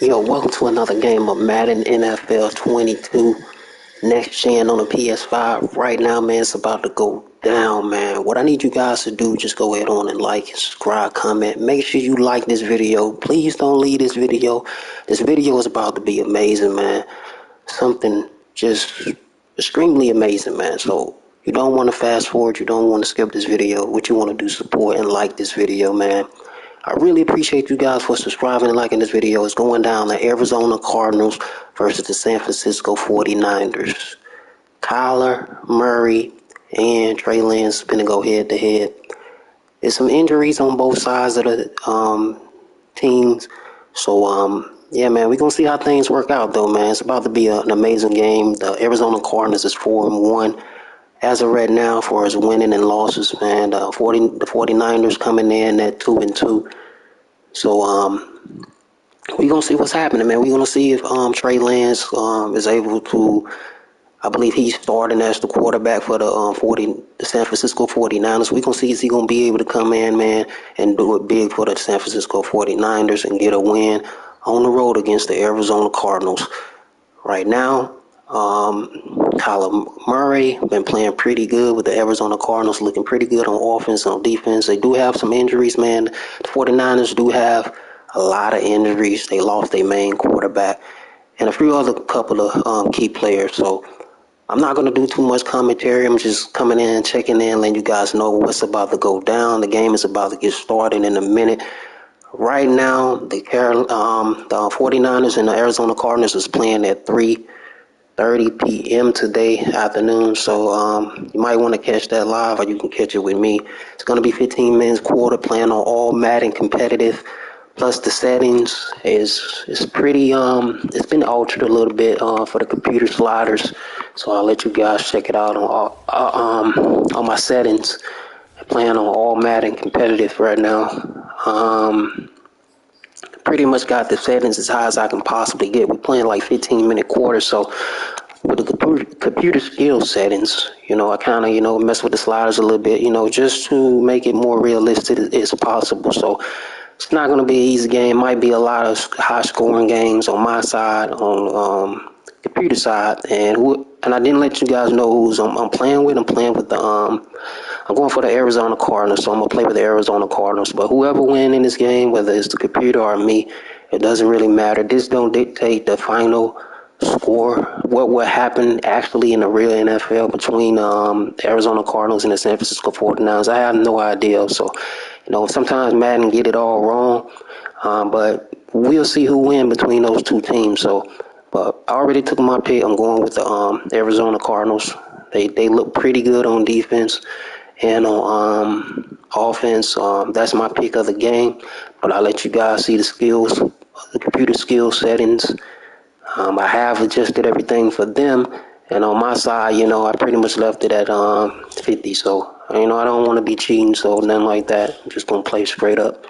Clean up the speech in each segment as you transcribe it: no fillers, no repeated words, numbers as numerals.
Yo, welcome to another game of Madden NFL 22 next gen on the PS5. Right now, man, it's about to go down, man. What I need you guys to do, just go ahead on and like, subscribe, comment. Make sure you like this video. Please don't leave this video. This video is about to be amazing, man. Something just extremely amazing, man. So you don't want to fast forward. You don't want to skip this video. What you want to do, support and like this video, man. I really appreciate you guys for subscribing and liking this video. It's going down the Arizona Cardinals versus the San Francisco 49ers. Kyler Murray and Trey Lance going to go head to head. There's some injuries on both sides of the teams. So, yeah, man, we're going to see how things work out, though, man. It's about to be an amazing game. The Arizona Cardinals is 4-1 as of right now for his winning and losses, man. The 49ers coming in at 2-2. So, we're gonna see what's happening, man. We're gonna see if Trey Lance is able to. I believe he's starting as the quarterback for the San Francisco 49ers. We're gonna see is he gonna be able to come in, man, and do it big for the San Francisco 49ers and get a win on the road against the Arizona Cardinals. Right now, Kyler Murray been playing pretty good with the Arizona Cardinals, looking pretty good on offense and on defense. They do have some injuries, man. The 49ers do have a lot of injuries. They lost their main quarterback and a few other couple of key players. So I'm not going to do too much commentary. I'm just coming in, checking in, letting you guys know what's about to go down. The game is about to get started in a minute. Right now, the 49ers and the Arizona Cardinals is playing at 3:30 p.m. today afternoon. So you might want to catch that live, or you can catch it with me. It's going to be 15 minutes quarter, playing on all Madden competitive. Plus the settings is pretty it's been altered a little bit for the computer sliders. So I'll let you guys check it out on my settings. Playing on all Madden competitive right now. Pretty much got the settings as high as I can possibly get. We're playing like 15-minute quarters, so with the computer skill settings, I kind of, mess with the sliders a little bit, just to make it more realistic as possible. So it's not going to be an easy game. Might be a lot of high-scoring games on my side, on computer side, and I didn't let you guys know who's I'm playing with. I'm playing with I'm going for the Arizona Cardinals, so I'm gonna play with the Arizona Cardinals. But whoever wins in this game, whether it's the computer or me, it doesn't really matter. This don't dictate the final score. What will happen actually in the real NFL between the Arizona Cardinals and the San Francisco 49ers? I have no idea. So, sometimes Madden get it all wrong, but we'll see who wins between those two teams. So, but I already took my pick. I'm going with the Arizona Cardinals. They look pretty good on defense and on offense. That's my pick of the game. But I'll let you guys see the skills, the computer skill settings. I have adjusted everything for them. And on my side, I pretty much left it at 50. So, I don't want to be cheating, so nothing like that. I'm just going to play straight up.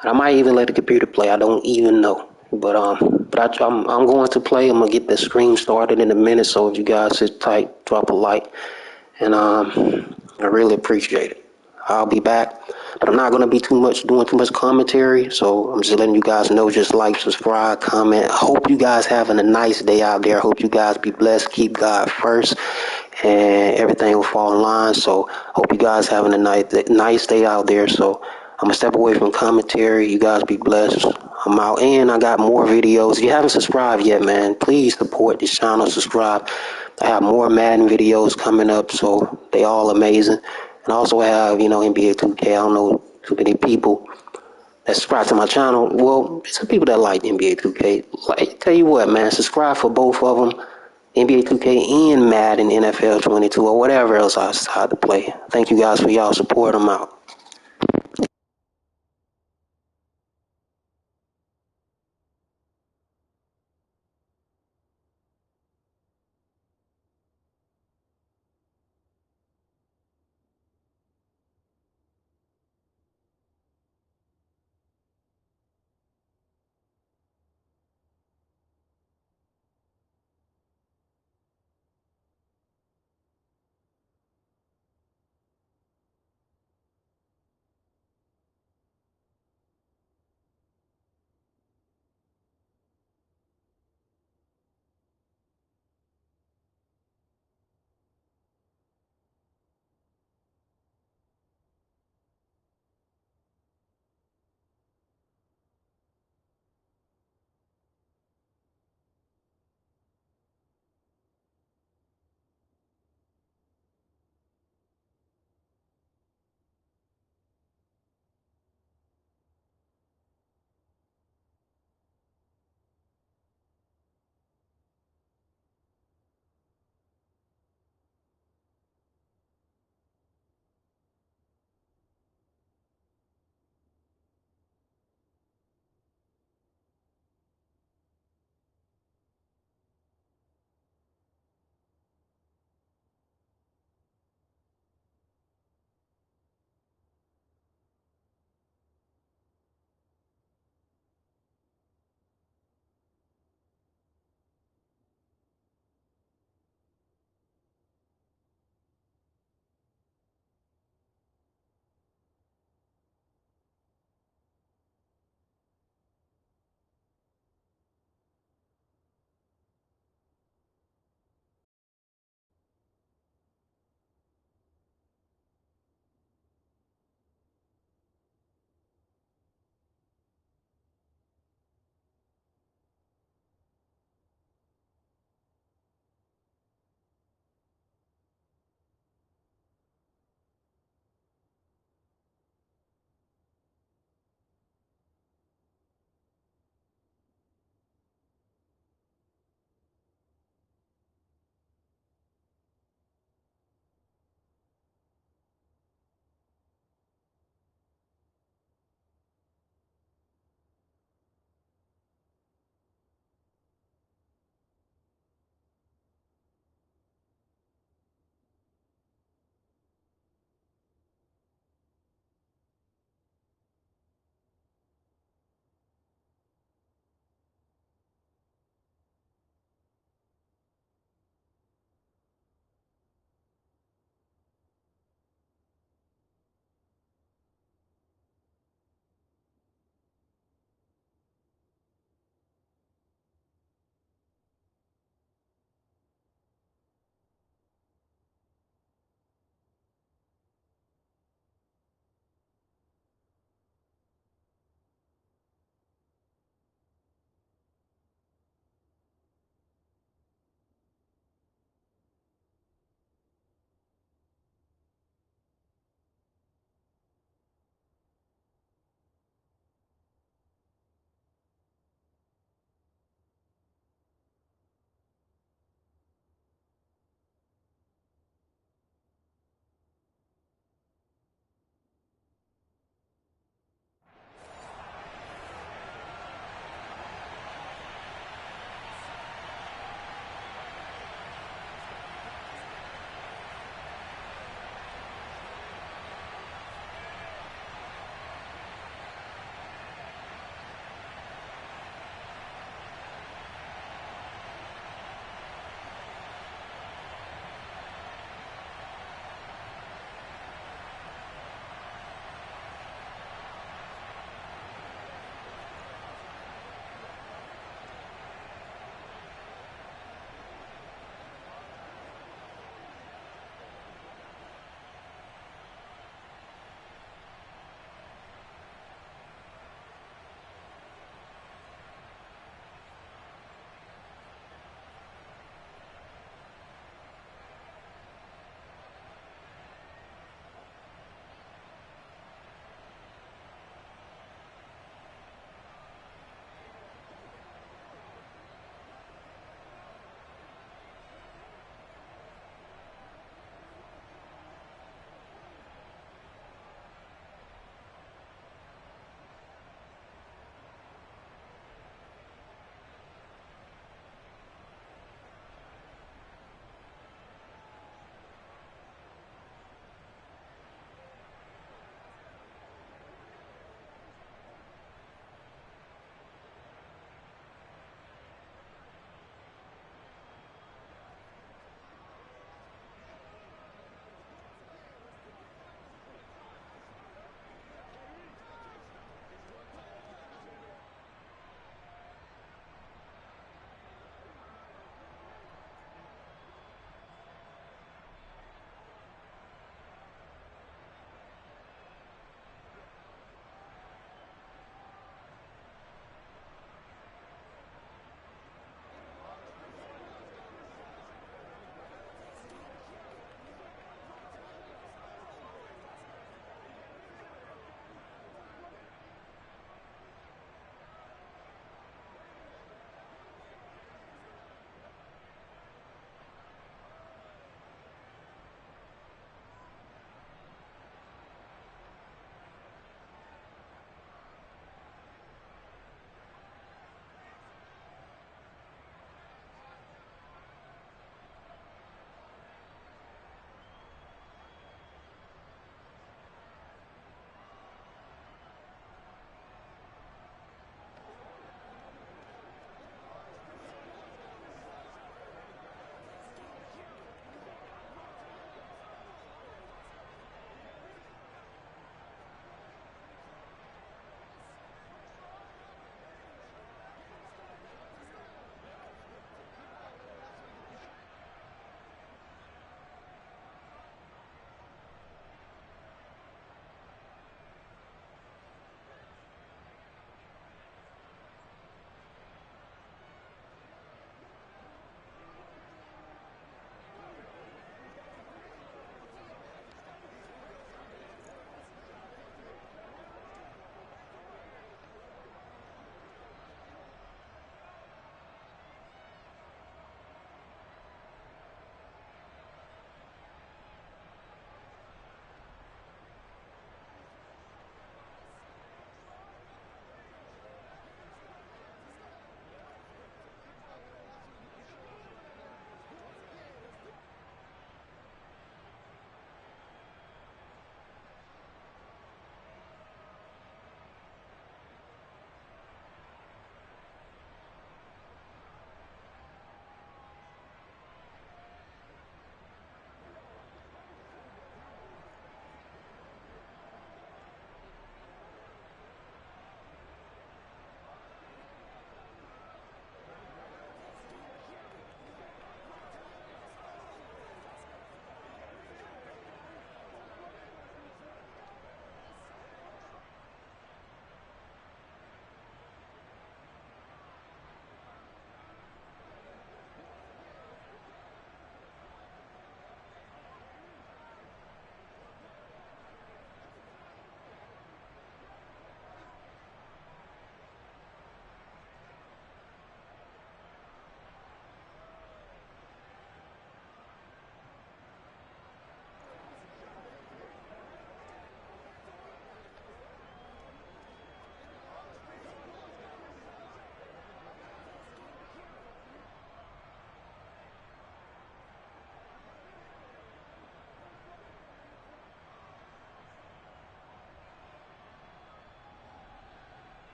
And I might even let the computer play. I don't even know. But I'm going to play. I'm going to get the stream started in a minute. So if you guys sit tight, drop a like. And I really appreciate it. I'll be back, but I'm not going to be doing too much commentary. So I'm just letting you guys know, just like, subscribe, comment. I hope you guys having a nice day out there. I hope you guys be blessed. Keep God first, and everything will fall in line. So hope you guys having a nice day out there. So I'm going to step away from commentary. You guys be blessed. I'm out, and I got more videos. If you haven't subscribed yet, man, please support this channel. Subscribe. I have more Madden videos coming up, so they all amazing. And I also have, NBA 2K. I don't know too many people that subscribe to my channel. Well, some people that like NBA 2K. Like, tell you what, man, subscribe for both of them. NBA 2K and Madden NFL 22 or whatever else I decide to play. Thank you guys for y'all support. I'm out.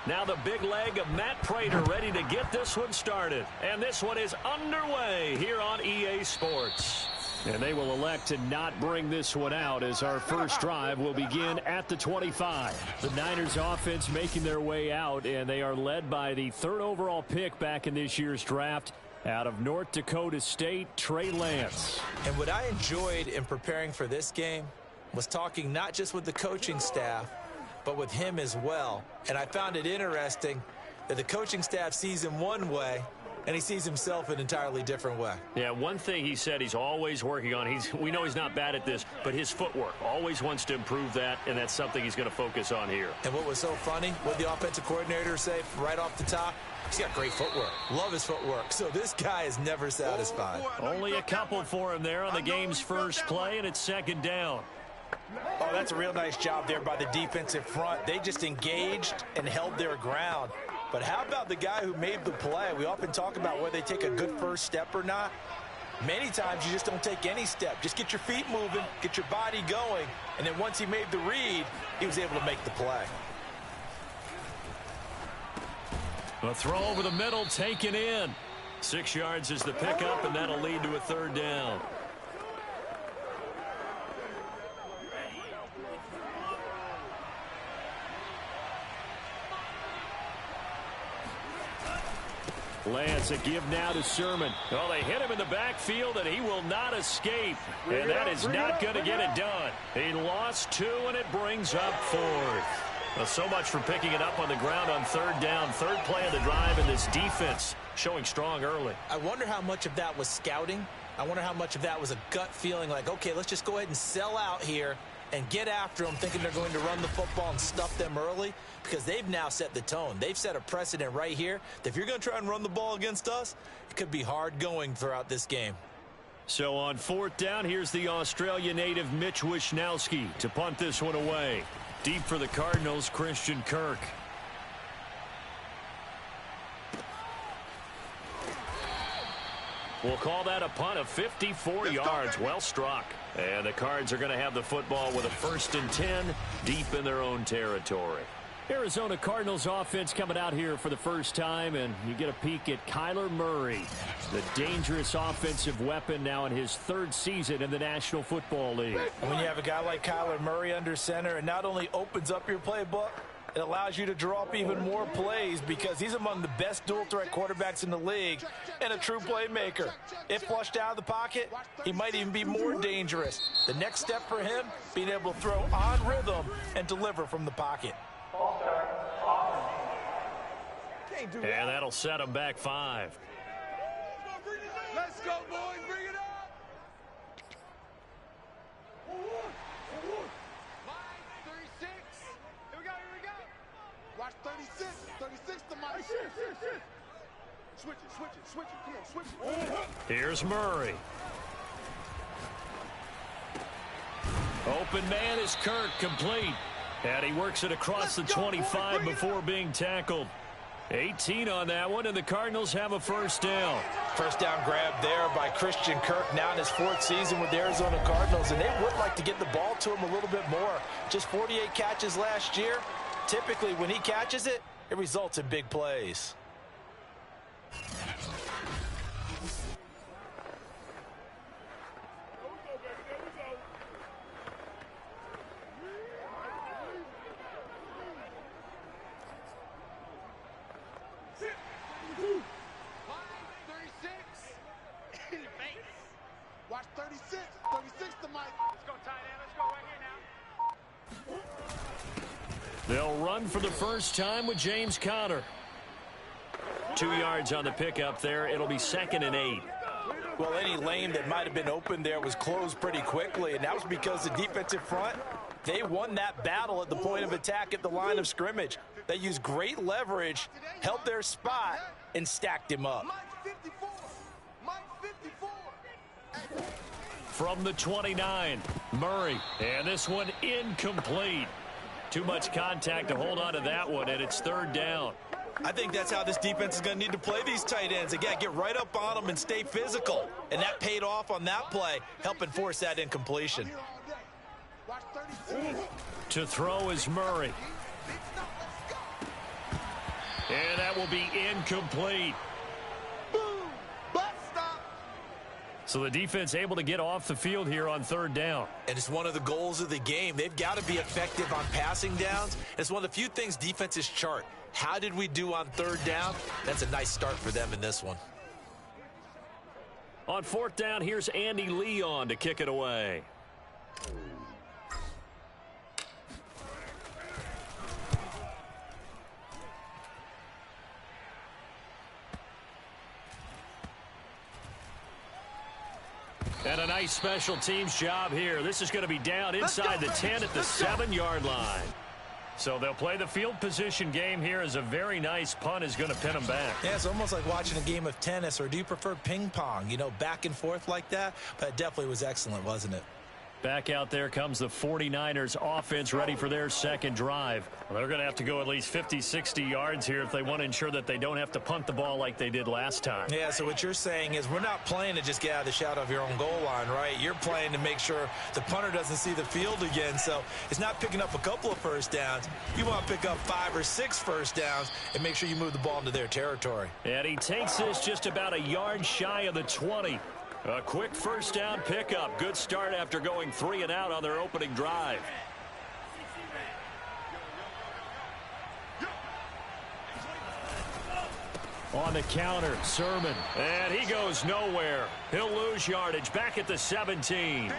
Now the big leg of Matt Prater ready to get this one started. And this one is underway here on EA Sports. And they will elect to not bring this one out as our first drive will begin at the 25. The Niners offense making their way out, and they are led by the 3rd overall pick back in this year's draft out of North Dakota State, Trey Lance. And what I enjoyed in preparing for this game was talking not just with the coaching staff, but with him as well. And I found it interesting that the coaching staff sees him one way, and he sees himself an entirely different way. Yeah, one thing he said he's always working on, we know he's not bad at this, but his footwork, always wants to improve that, and that's something he's going to focus on here. And what was so funny, what the offensive coordinator say right off the top, he's got great footwork. Love his footwork. So this guy is never satisfied. Only a couple for him there on the game's first play, and it's 2nd down. Oh, that's a real nice job there by the defensive front. They just engaged and held their ground. But how about the guy who made the play? We often talk about whether they take a good first step or not. Many times you just don't take any step. Just get your feet moving, get your body going, and then once he made the read, he was able to make the play. A throw over the middle, taken in. 6 yards is the pickup, and that'll lead to a 3rd down. Lance, a give now to Sermon. Well, they hit him in the backfield, and he will not escape. And that is not going to get it done. He lost 2, and it brings up 4th. Well, so much for picking it up on the ground on 3rd down. 3rd play of the drive, and this defense showing strong early. I wonder how much of that was scouting. I wonder how much of that was a gut feeling like, okay, let's just go ahead and sell out here and get after them, thinking they're going to run the football and stuff them early, because they've now set the tone. They've set a precedent right here that if you're going to try and run the ball against us, it could be hard going throughout this game. So on 4th down, here's the Australia native Mitch Wishnowsky to punt this one away. Deep for the Cardinals, Christian Kirk. We'll call that a punt of 54 yards. Well struck. And the Cards are going to have the football with a 1st and 10 deep in their own territory. Arizona Cardinals offense coming out here for the first time, and you get a peek at Kyler Murray, the dangerous offensive weapon now in his 3rd season in the National Football League. And when you have a guy like Kyler Murray under center, it not only opens up your playbook, it allows you to draw up even more plays because he's among the best dual-threat quarterbacks in the league and a true playmaker. If flushed out of the pocket, he might even be more dangerous. The next step for him, being able to throw on rhythm and deliver from the pocket. And that'll set him back 5. Let's go, boys. Bring it up. Line 36. Here we go. Watch 36. 36 to Mike. Switch it. Come on, switch it. Here's Murray. Open man is Kirk, complete. And he works it across the 25 before being tackled. 18 on that one, and the Cardinals have a 1st down. First down grab there by Christian Kirk, now in his 4th season with the Arizona Cardinals, and they would like to get the ball to him a little bit more. Just 48 catches last year. Typically, when he catches it, it results in big plays. Watch 36. 36 to Mike. Let's go, tight end. Let's go right here now. They'll run for the first time with James Conner. 2 yards on the pickup there. It'll be 2nd and 8. Well, any lane that might have been open there was closed pretty quickly, and that was because the defensive front, they won that battle at the point of attack at the line of scrimmage. They used great leverage, held their spot, and stacked him up. Mike 54. Mike 54. From the 29, Murray. And this one incomplete. Too much contact to hold on to that one, and it's 3rd down. I think that's how this defense is going to need to play these tight ends. Again, get right up on them and stay physical. And that paid off on that play, helping force that incompletion. To throw is Murray. And that will be incomplete. Boom! Butt stop! So the defense able to get off the field here on third down. And it's one of the goals of the game. They've got to be effective on passing downs. It's one of the few things defenses chart. How did we do on third down? That's a nice start for them in this one. On fourth down, here's Andy Leon to kick it away. And a nice special teams job here. This is going to be down inside the 10 at the 7-yard line. So they'll play the field position game here as a very nice punt is going to pin them back. Yeah, it's almost like watching a game of tennis, or do you prefer ping pong? You know, back and forth like that? But it definitely was excellent, wasn't it? Back out there comes the 49ers offense ready for their second drive. Well, they're going to have to go at least 50, 60 yards here if they want to ensure that they don't have to punt the ball like they did last time. Yeah, so what you're saying is we're not playing to just get out of the shadow of your own goal line, right? You're playing to make sure the punter doesn't see the field again. So it's not picking up a couple of first downs. You want to pick up 5 or 6 first downs and make sure you move the ball into their territory. And he takes this just about a yard shy of the 20. A quick first down pickup. Good start after going 3 and out on their opening drive. On the counter, Sermon. And he goes nowhere. He'll lose yardage back at the 17.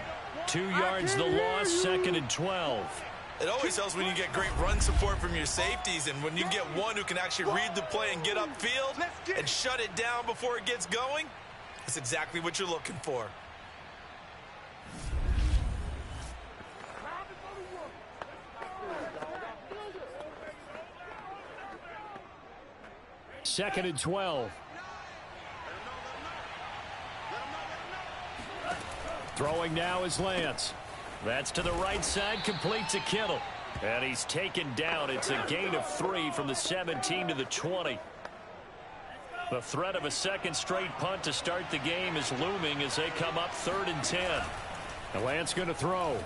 2 yards the loss, 2nd and 12. It always helps when you get great run support from your safeties, and when you get one who can actually read the play and get upfield and shut it down before it gets going. That's exactly what you're looking for. Second and 12. Throwing now is Lance. That's to the right side, complete to Kittle. And he's taken down. It's a gain of 3 from the 17 to the 20. The threat of a second straight punt to start the game is looming as they come up 3rd and 10. And Lance going to throw.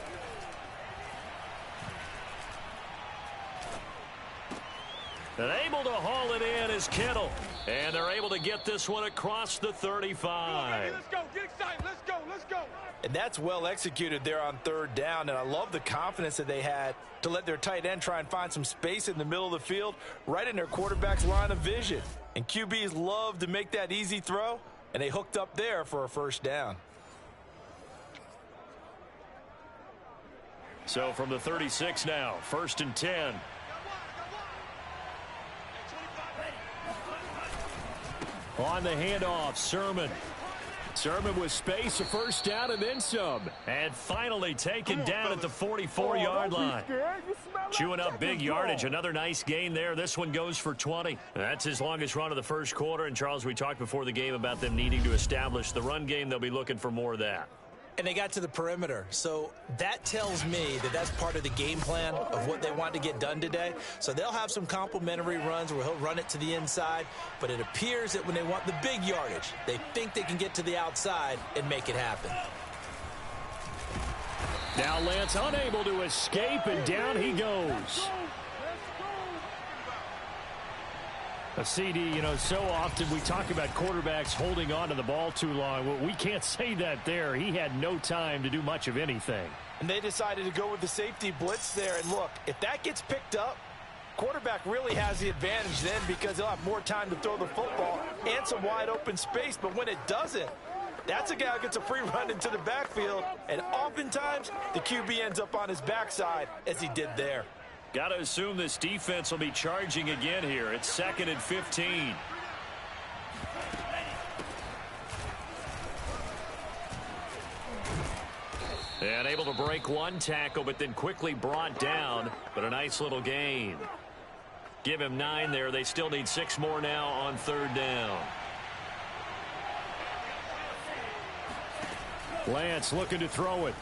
And able to haul it in is Kittle. And they're able to get this one across the 35. Let's go, get excited, let's go, let's go. And that's well executed there on 3rd down, and I love the confidence that they had to let their tight end try and find some space in the middle of the field, right in their quarterback's line of vision. And QBs love to make that easy throw, and they hooked up there for a first down. So from the 36 now, 1st and 10. On the handoff, Sermon. Sermon with space, a first down and then some. And finally taken down at the 44-yard line. Chewing up big yardage. Another nice gain there. This one goes for 20. That's his longest run of the first quarter. And, Charles, we talked before the game about them needing to establish the run game. They'll be looking for more of that. And they got to the perimeter. So that tells me that that's part of the game plan of what they want to get done today. So they'll have some complimentary runs where he'll run it to the inside. But it appears that when they want the big yardage, they think they can get to the outside and make it happen. Now Lance unable to escape, and down he goes. A CD, you know, so often we talk about quarterbacks holding on to the ball too long. Well, we can't say that there. He had no time to do much of anything. And they decided to go with the safety blitz there. And look, if that gets picked up, quarterback really has the advantage then because he'll have more time to throw the football and some wide open space. But when it doesn't, that's a guy who gets a free run into the backfield. And oftentimes, the QB ends up on his backside as he did there. Got to assume this defense will be charging again here. It's 2nd and 15. And able to break one tackle, but then quickly brought down. But a nice little gain. Give him 9 there. They still need 6 more now on 3rd down. Lance looking to throw it.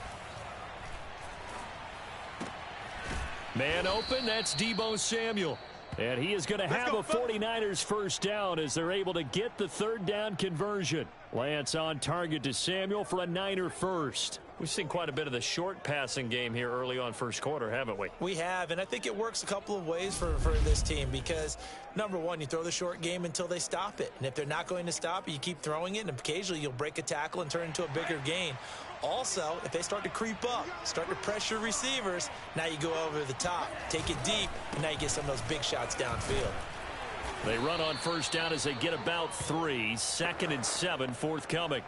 Man open, that's Deebo Samuel. And he is going to have a 49ers first down as they're able to get the 3rd down conversion. Lance on target to Samuel for a Niner first. We've seen quite a bit of the short passing game here early on first quarter, haven't we? We have, and I think it works a couple of ways for this team because, number one, you throw the short game until they stop it. And if they're not going to stop it, you keep throwing it, and occasionally you'll break a tackle and turn into a bigger gain. Also, if they start to creep up, start to pressure receivers, now you go over the top, take it deep, and now you get some of those big shots downfield. They run on first down as they get about 3. 2nd and 7 forthcoming.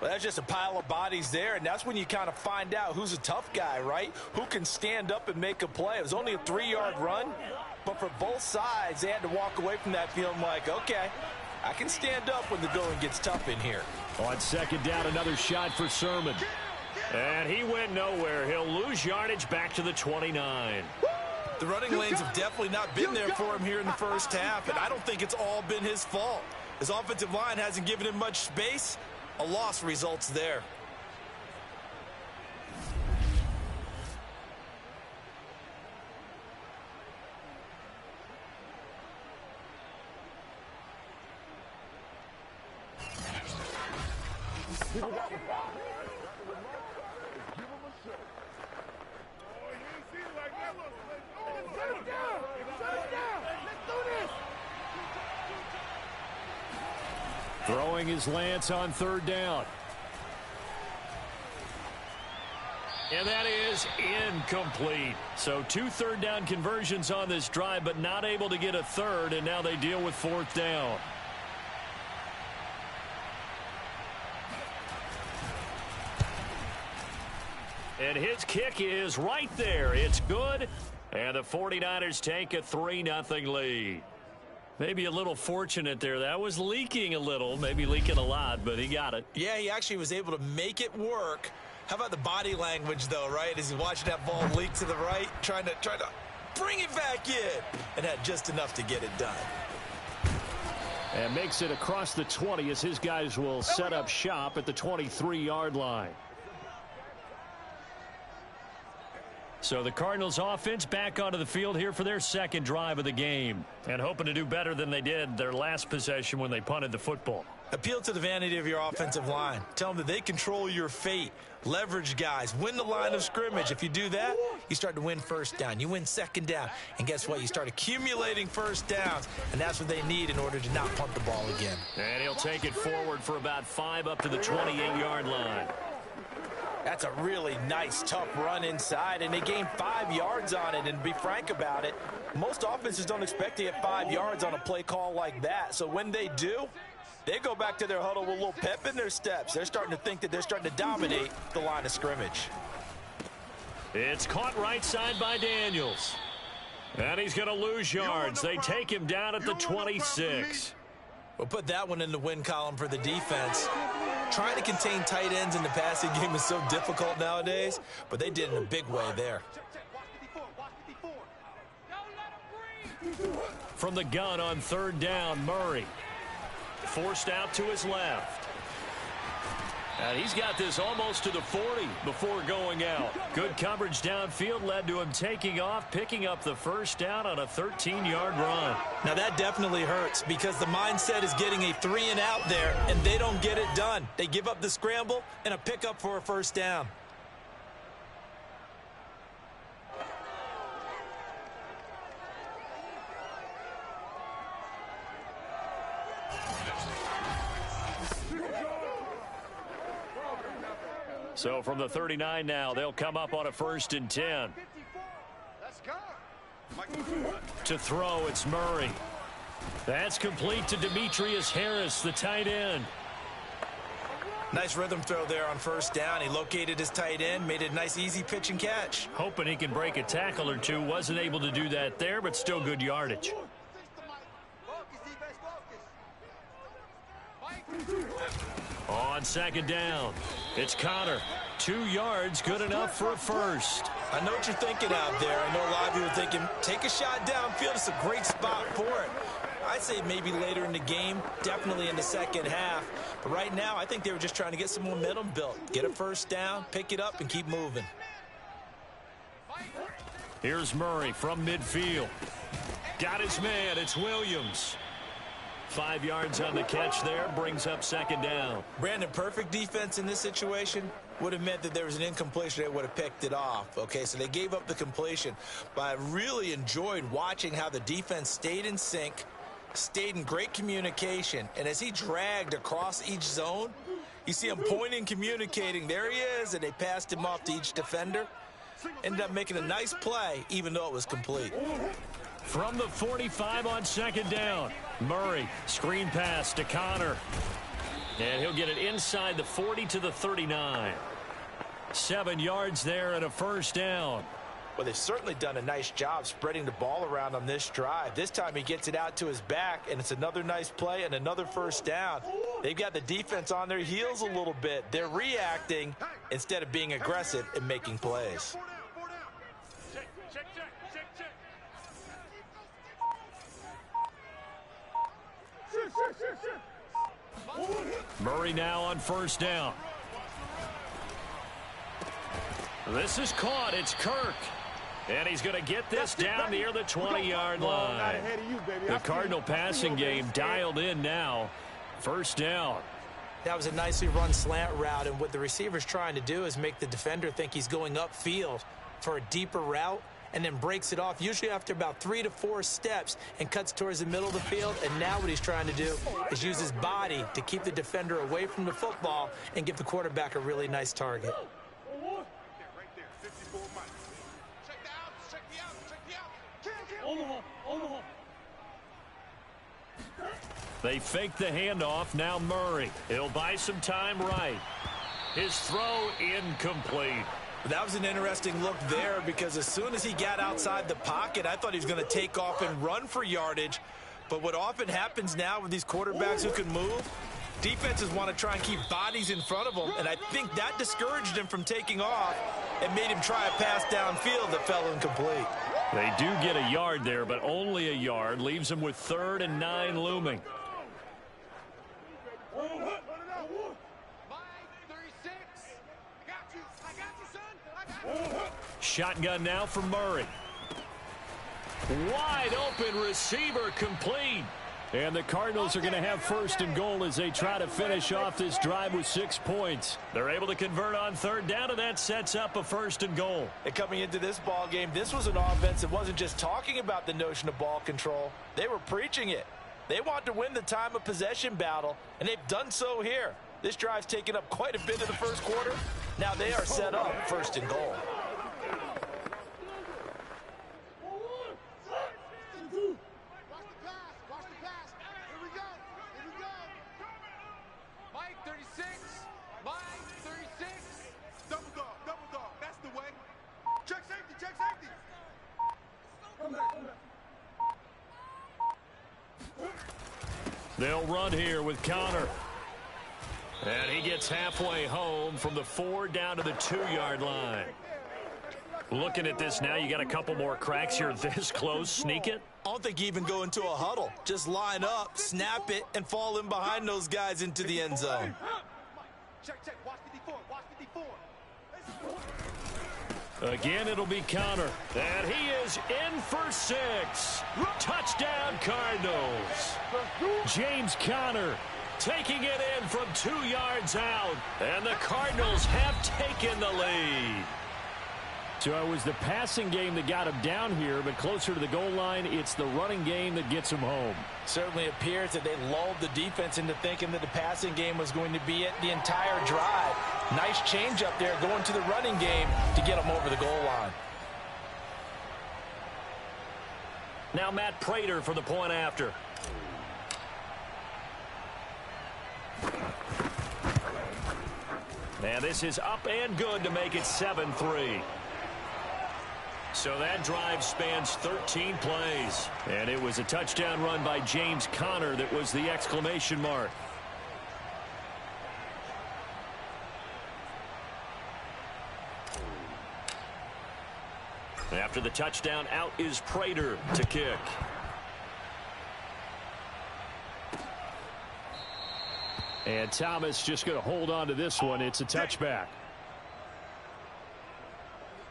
Well, that's just a pile of bodies there, and that's when you kind of find out who's a tough guy, right? Who can stand up and make a play. It was only a 3-yard run, but for both sides, they had to walk away from that feeling like, okay, I can stand up when the going gets tough in here. On 2nd down, another shot for Sermon. And he went nowhere. He'll lose yardage back to the 29. The running lanes have definitely not been there for him here in the first half, and I don't think it's all been his fault. His offensive line hasn't given him much space. A loss results there. Throwing is Lance on 3rd down. And that is incomplete. So 2 3rd down conversions on this drive, but not able to get a third, and now they deal with 4th down. And his kick is right there. It's good, and the 49ers take a 3-0 lead. Maybe a little fortunate there. That was leaking a little, maybe leaking a lot, but he got it. Yeah, he actually was able to make it work. How about the body language, though, right? As he's watching that ball leak to the right, trying to bring it back in, and had just enough to get it done. And makes it across the 20 as his guys will set up shop at the 23-yard line. So the Cardinals offense back onto the field here for their 2nd drive of the game, and hoping to do better than they did their last possession when they punted the football. Appeal to the vanity of your offensive line. Tell them that they control your fate. Leverage guys. Win the line of scrimmage. If you do that, you start to win 1st down. You win 2nd down. And guess what? You start accumulating 1st downs, and that's what they need in order to not punt the ball again. And he'll take it forward for about 5 up to the 28-yard line. That's a really nice, tough run inside, and they gained 5 yards on it. And to be frank about it, most offenses don't expect to get 5 yards on a play call like that. So when they do, they go back to their huddle with a little pep in their steps. They're starting to think that they're starting to dominate the line of scrimmage. It's caught right side by Daniels. And he's going to lose yards. They take him down at the 26. We'll put that one in the win column for the defense. Trying to contain tight ends in the passing game is so difficult nowadays, but they did in a big way there. From the gun on 3rd down, Murray. Forced out to his left. And he's got this almost to the 40 before going out. Good coverage downfield led to him taking off, picking up the 1st down on a 13-yard run. Now that definitely hurts because the mindset is getting a 3-and-out there, and they don't get it done. They give up the scramble and a pickup for a 1st down. So from the 39 now, they'll come up on a 1st and 10. Let's go. To throw, it's Murray. That's complete to Demetrius Harris, the tight end. Nice rhythm throw there on 1st down. He located his tight end, made it a nice, easy pitch and catch. Hoping he can break a tackle or two. Wasn't able to do that there, but still good yardage. On 2nd down, it's Connor. 2 yards, good enough for a 1st. I know what you're thinking out there. I know a lot of you are thinking, take a shot downfield. It's a great spot for it. I'd say maybe later in the game, definitely in the 2nd half. But right now, I think they were just trying to get some momentum built. Get a 1st down, pick it up, and keep moving. Here's Murray from midfield. Got his man, it's Williams. 5 yards on the catch there, brings up second down. Brandon, perfect defense in this situation would have meant that there was an incompletion that would have picked it off. Okay, so they gave up the completion. But I really enjoyed watching how the defense stayed in sync, stayed in great communication, and as he dragged across each zone, you see him pointing, communicating. There he is, and they passed him off to each defender. Ended up making a nice play, even though it was complete. From the 45 on second down, Murray, screen pass to Connor. And he'll get it inside the 40 to the 39. 7 yards there and a first down. Well, they've certainly done a nice job spreading the ball around on this drive. This time he gets it out to his back, and it's another nice play and another first down. They've got the defense on their heels a little bit. They're reacting instead of being aggressive and making plays. Murray now on first down. This is caught. It's Kirk. And he's going to get this down near the 20-yard line. The Cardinal passing game dialed in now. First down. That was a nicely run slant route, and what the receiver's trying to do is make the defender think he's going upfield for a deeper route, and then breaks it off, usually after about 3 to 4 steps, and cuts towards the middle of the field. And now what he's trying to do is use his body to keep the defender away from the football and give the quarterback a really nice target. They fake the handoff. Now Murray. He'll buy some time right. His throw incomplete. That was an interesting look there, because as soon as he got outside the pocket, I thought he was going to take off and run for yardage. But what often happens now with these quarterbacks who can move, defenses want to try and keep bodies in front of them, and I think that discouraged him from taking off and made him try a pass downfield that fell incomplete. They do get a yard there, but only a yard. Leaves them with 3rd and 9 looming. Shotgun now for Murray. Wide open receiver, complete. And the Cardinals are going to have 1st and goal as they try to finish off this drive with 6 points. They're able to convert on 3rd down, and that sets up a 1st and goal. And coming into this ball game, this was an offense that wasn't just talking about the notion of ball control. They were preaching it. They want to win the time of possession battle, and they've done so here. This drive's taken up quite a bit of the first quarter. Now they are set up 1st and goal. They'll run here with Connor. And he gets halfway home from the 4 down to the 2-yard line. Looking at this now, you got a couple more cracks here this close. Sneak it. I don't think you even go into a huddle. Just line up, snap it, and fall in behind those guys into the end zone. Check, watch 54, watch 54. Again, it'll be Connor. And he is in for 6. Touchdown, Cardinals. James Conner taking it in from 2 yards out. And the Cardinals have taken the lead. So it was the passing game that got him down here, but closer to the goal line, it's the running game that gets him home. Certainly appears that they lulled the defense into thinking that the passing game was going to be it the entire drive. Nice change up there going to the running game to get them over the goal line. Now Matt Prater for the point after. And this is up and good to make it 7-3. So that drive spans 13 plays. And it was a touchdown run by James Conner that was the exclamation mark. After the touchdown, out is Prater to kick. And Thomas just going to hold on to this one. It's a touchback.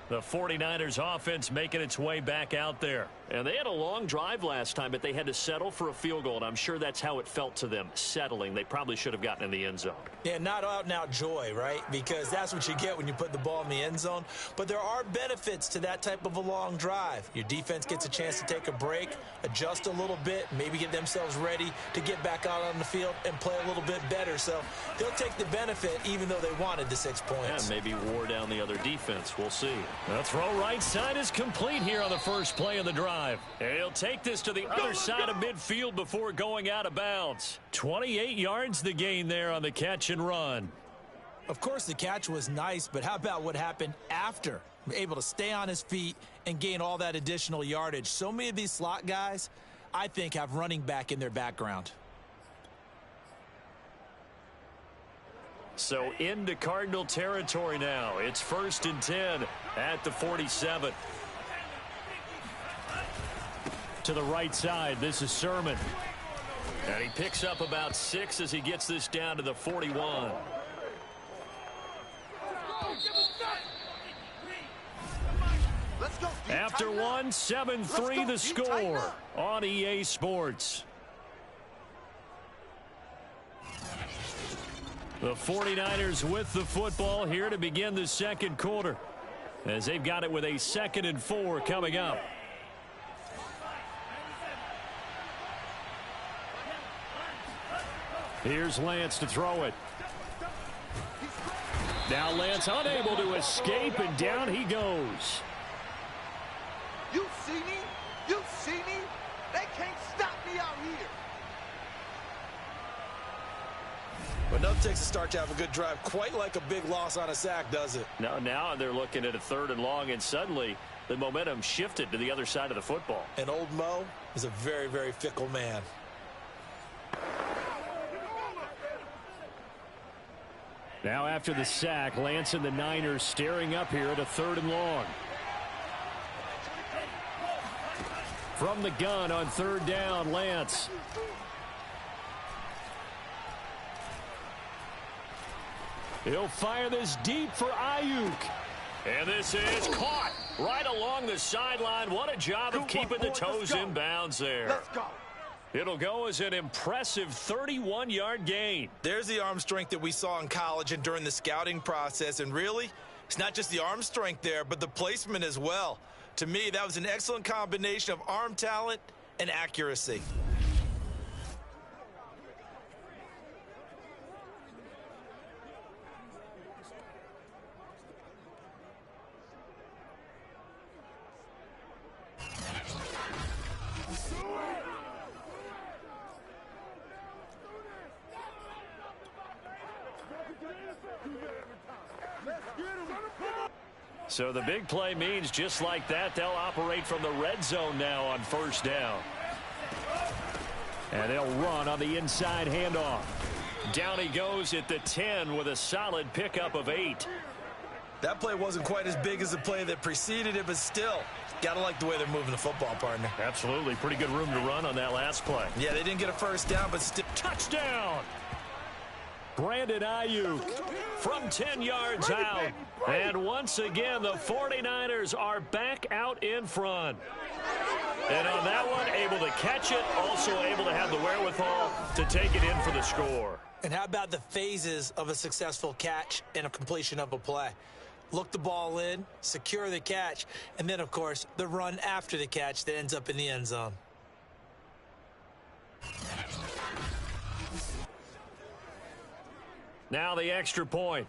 The 49ers offense making its way back out there. And they had a long drive last time, but they had to settle for a field goal, and I'm sure that's how it felt to them, settling. They probably should have gotten in the end zone. Yeah, not out-and-out joy, right? Because that's what you get when you put the ball in the end zone. But there are benefits to that type of a long drive. Your defense gets a chance to take a break, adjust a little bit, maybe get themselves ready to get back out on the field and play a little bit better. So they'll take the benefit even though they wanted the 6 points. Yeah, maybe wore down the other defense. We'll see. The throw right side is complete here on the first play of the drive. He'll take this to the other side of midfield before going out of bounds. 28 yards the gain there on the catch and run. Of course, the catch was nice, but how about what happened after? Able to stay on his feet and gain all that additional yardage. So many of these slot guys, I think, have running back in their background. So into Cardinal territory now. It's 1st and 10 at the 47. To the right side, this is Sermon. And he picks up about 6 as he gets this down to the 41. After one, 7-3 the score on EA Sports. The 49ers with the football here to begin the second quarter, as they've got it with a 2nd and 4 coming up. Here's Lance to throw it. Now Lance unable to escape, and down he goes. You see me? You see me? They can't stop me out here. But nothing takes a start to have a good drive, quite like a big loss on a sack, does it? Now they're looking at a 3rd and long, and suddenly the momentum shifted to the other side of the football. And old Mo is a very, very fickle man. Now after the sack, Lance and the Niners staring up here at a 3rd and long. From the gun on 3rd down, Lance. He'll fire this deep for Ayuk. And this is caught right along the sideline. What a job of keeping the toes in bounds there. Let's go. It'll go as an impressive 31-yard gain. There's the arm strength that we saw in college and during the scouting process. And really, it's not just the arm strength there, but the placement as well. To me, that was an excellent combination of arm talent and accuracy. So the big play means just like that, they'll operate from the red zone now on 1st down. And they'll run on the inside handoff. Down he goes at the 10 with a solid pickup of 8. That play wasn't quite as big as the play that preceded it, but still, gotta like the way they're moving the football, partner. Absolutely. Pretty good room to run on that last play. Yeah, they didn't get a 1st down, but still. Touchdown! Brandon Ayuk from 10 yards out. And once again, the 49ers are back out in front. And on that one, able to catch it, also able to have the wherewithal to take it in for the score. And how about the phases of a successful catch and a completion of a play? Look the ball in, secure the catch, and then, of course, the run after the catch that ends up in the end zone. Now the extra point.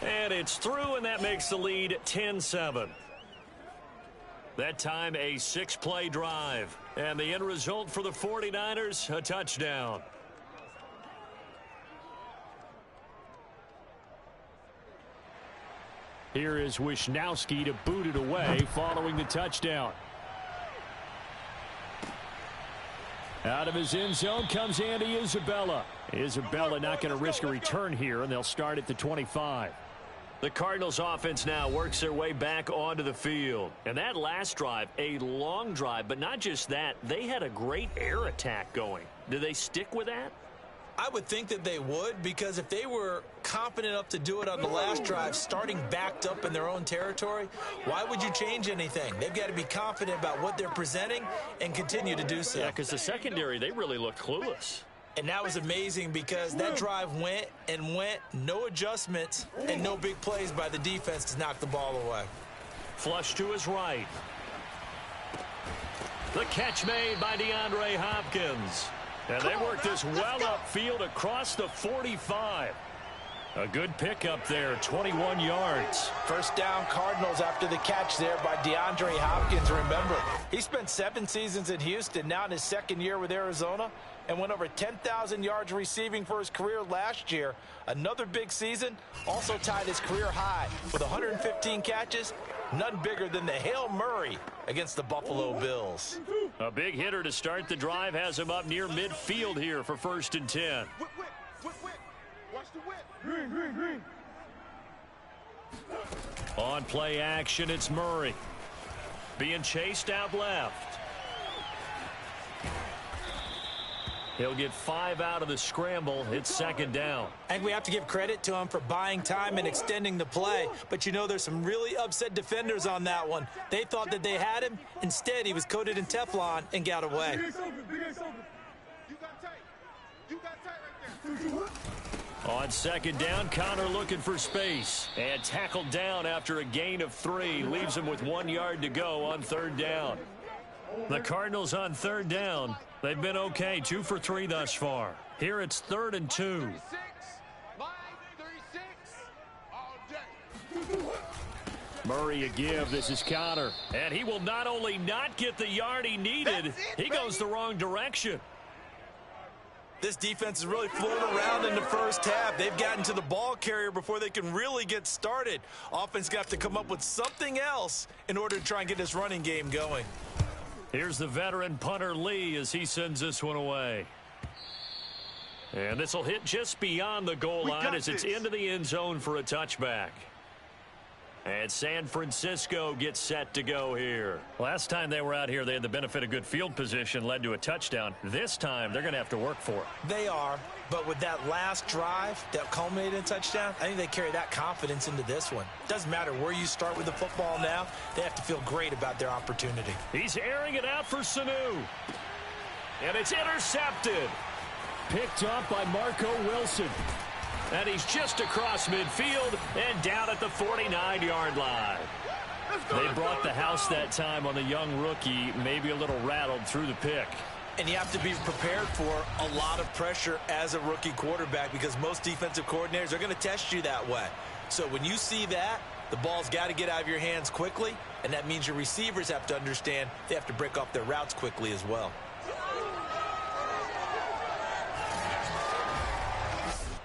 And it's through, and that makes the lead 10-7. That time a 6-play drive. And the end result for the 49ers, a touchdown. Here is Wisnowski to boot it away following the touchdown. Out of his end zone comes Andy Isabella. Isabella not going to risk a return here, and they'll start at the 25. The Cardinals offense now works their way back onto the field. And that last drive, a long drive, but not just that, they had a great air attack going. Do they stick with that? I would think that they would, because if they were confident enough to do it on the last drive, starting backed up in their own territory, why would you change anything? They've got to be confident about what they're presenting and continue to do so. Yeah, because the secondary, they really looked clueless. And that was amazing because that drive went and went, no adjustments and no big plays by the defense to knock the ball away. Flush to his right. The catch made by DeAndre Hopkins. And they work this well upfield across the 45. A good pickup there, 21 yards. First down, Cardinals after the catch there by DeAndre Hopkins. Remember, he spent 7 seasons in Houston, now in his second year with Arizona, and went over 10,000 yards receiving for his career last year. Another big season, also tied his career high with 115 catches, none bigger than the Hail Murray against the Buffalo Bills. A big hitter to start the drive has him up near midfield here for 1st and 10. Watch the whip. Green. On play action, it's Murray. Being chased out left. He'll get 5 out of the scramble. It's 2nd down. I think we have to give credit to him for buying time and extending the play. But, you know, there's some really upset defenders on that one. They thought that they had him. Instead, he was coated in Teflon and got away. You got tight. You got tight right there. On 2nd down, Connor looking for space. And tackled down after a gain of 3. Leaves him with 1 yard to go on 3rd down. The Cardinals on 3rd down. They've been okay, 2 for 3 thus far. Here it's 3rd and 2. 36, line 36, all day. Murray a give. This is Connor. And he will not only not get the yard he needed, he goes the wrong direction. This defense is really floating around in the first half. They've gotten to the ball carrier before they can really get started. Offense got to come up with something else in order to try and get this running game going. Here's the veteran punter Lee as he sends this one away. And this will hit just beyond the goal line as it's into the end zone for a touchback. And San Francisco gets set to go here. Last time they were out here, they had the benefit of good field position, led to a touchdown. This time, they're going to have to work for it. They are, but with that last drive that culminated in a touchdown, I think they carry that confidence into this one. Doesn't matter where you start with the football now, they have to feel great about their opportunity. He's airing it out for Sanu. And it's intercepted. Picked up by Marco Wilson. And he's just across midfield and down at the 49-yard line. They brought the house that time on the young rookie, maybe a little rattled through the pick. And you have to be prepared for a lot of pressure as a rookie quarterback because most defensive coordinators are going to test you that way. So when you see that, the ball's got to get out of your hands quickly, and that means your receivers have to understand they have to break off their routes quickly as well.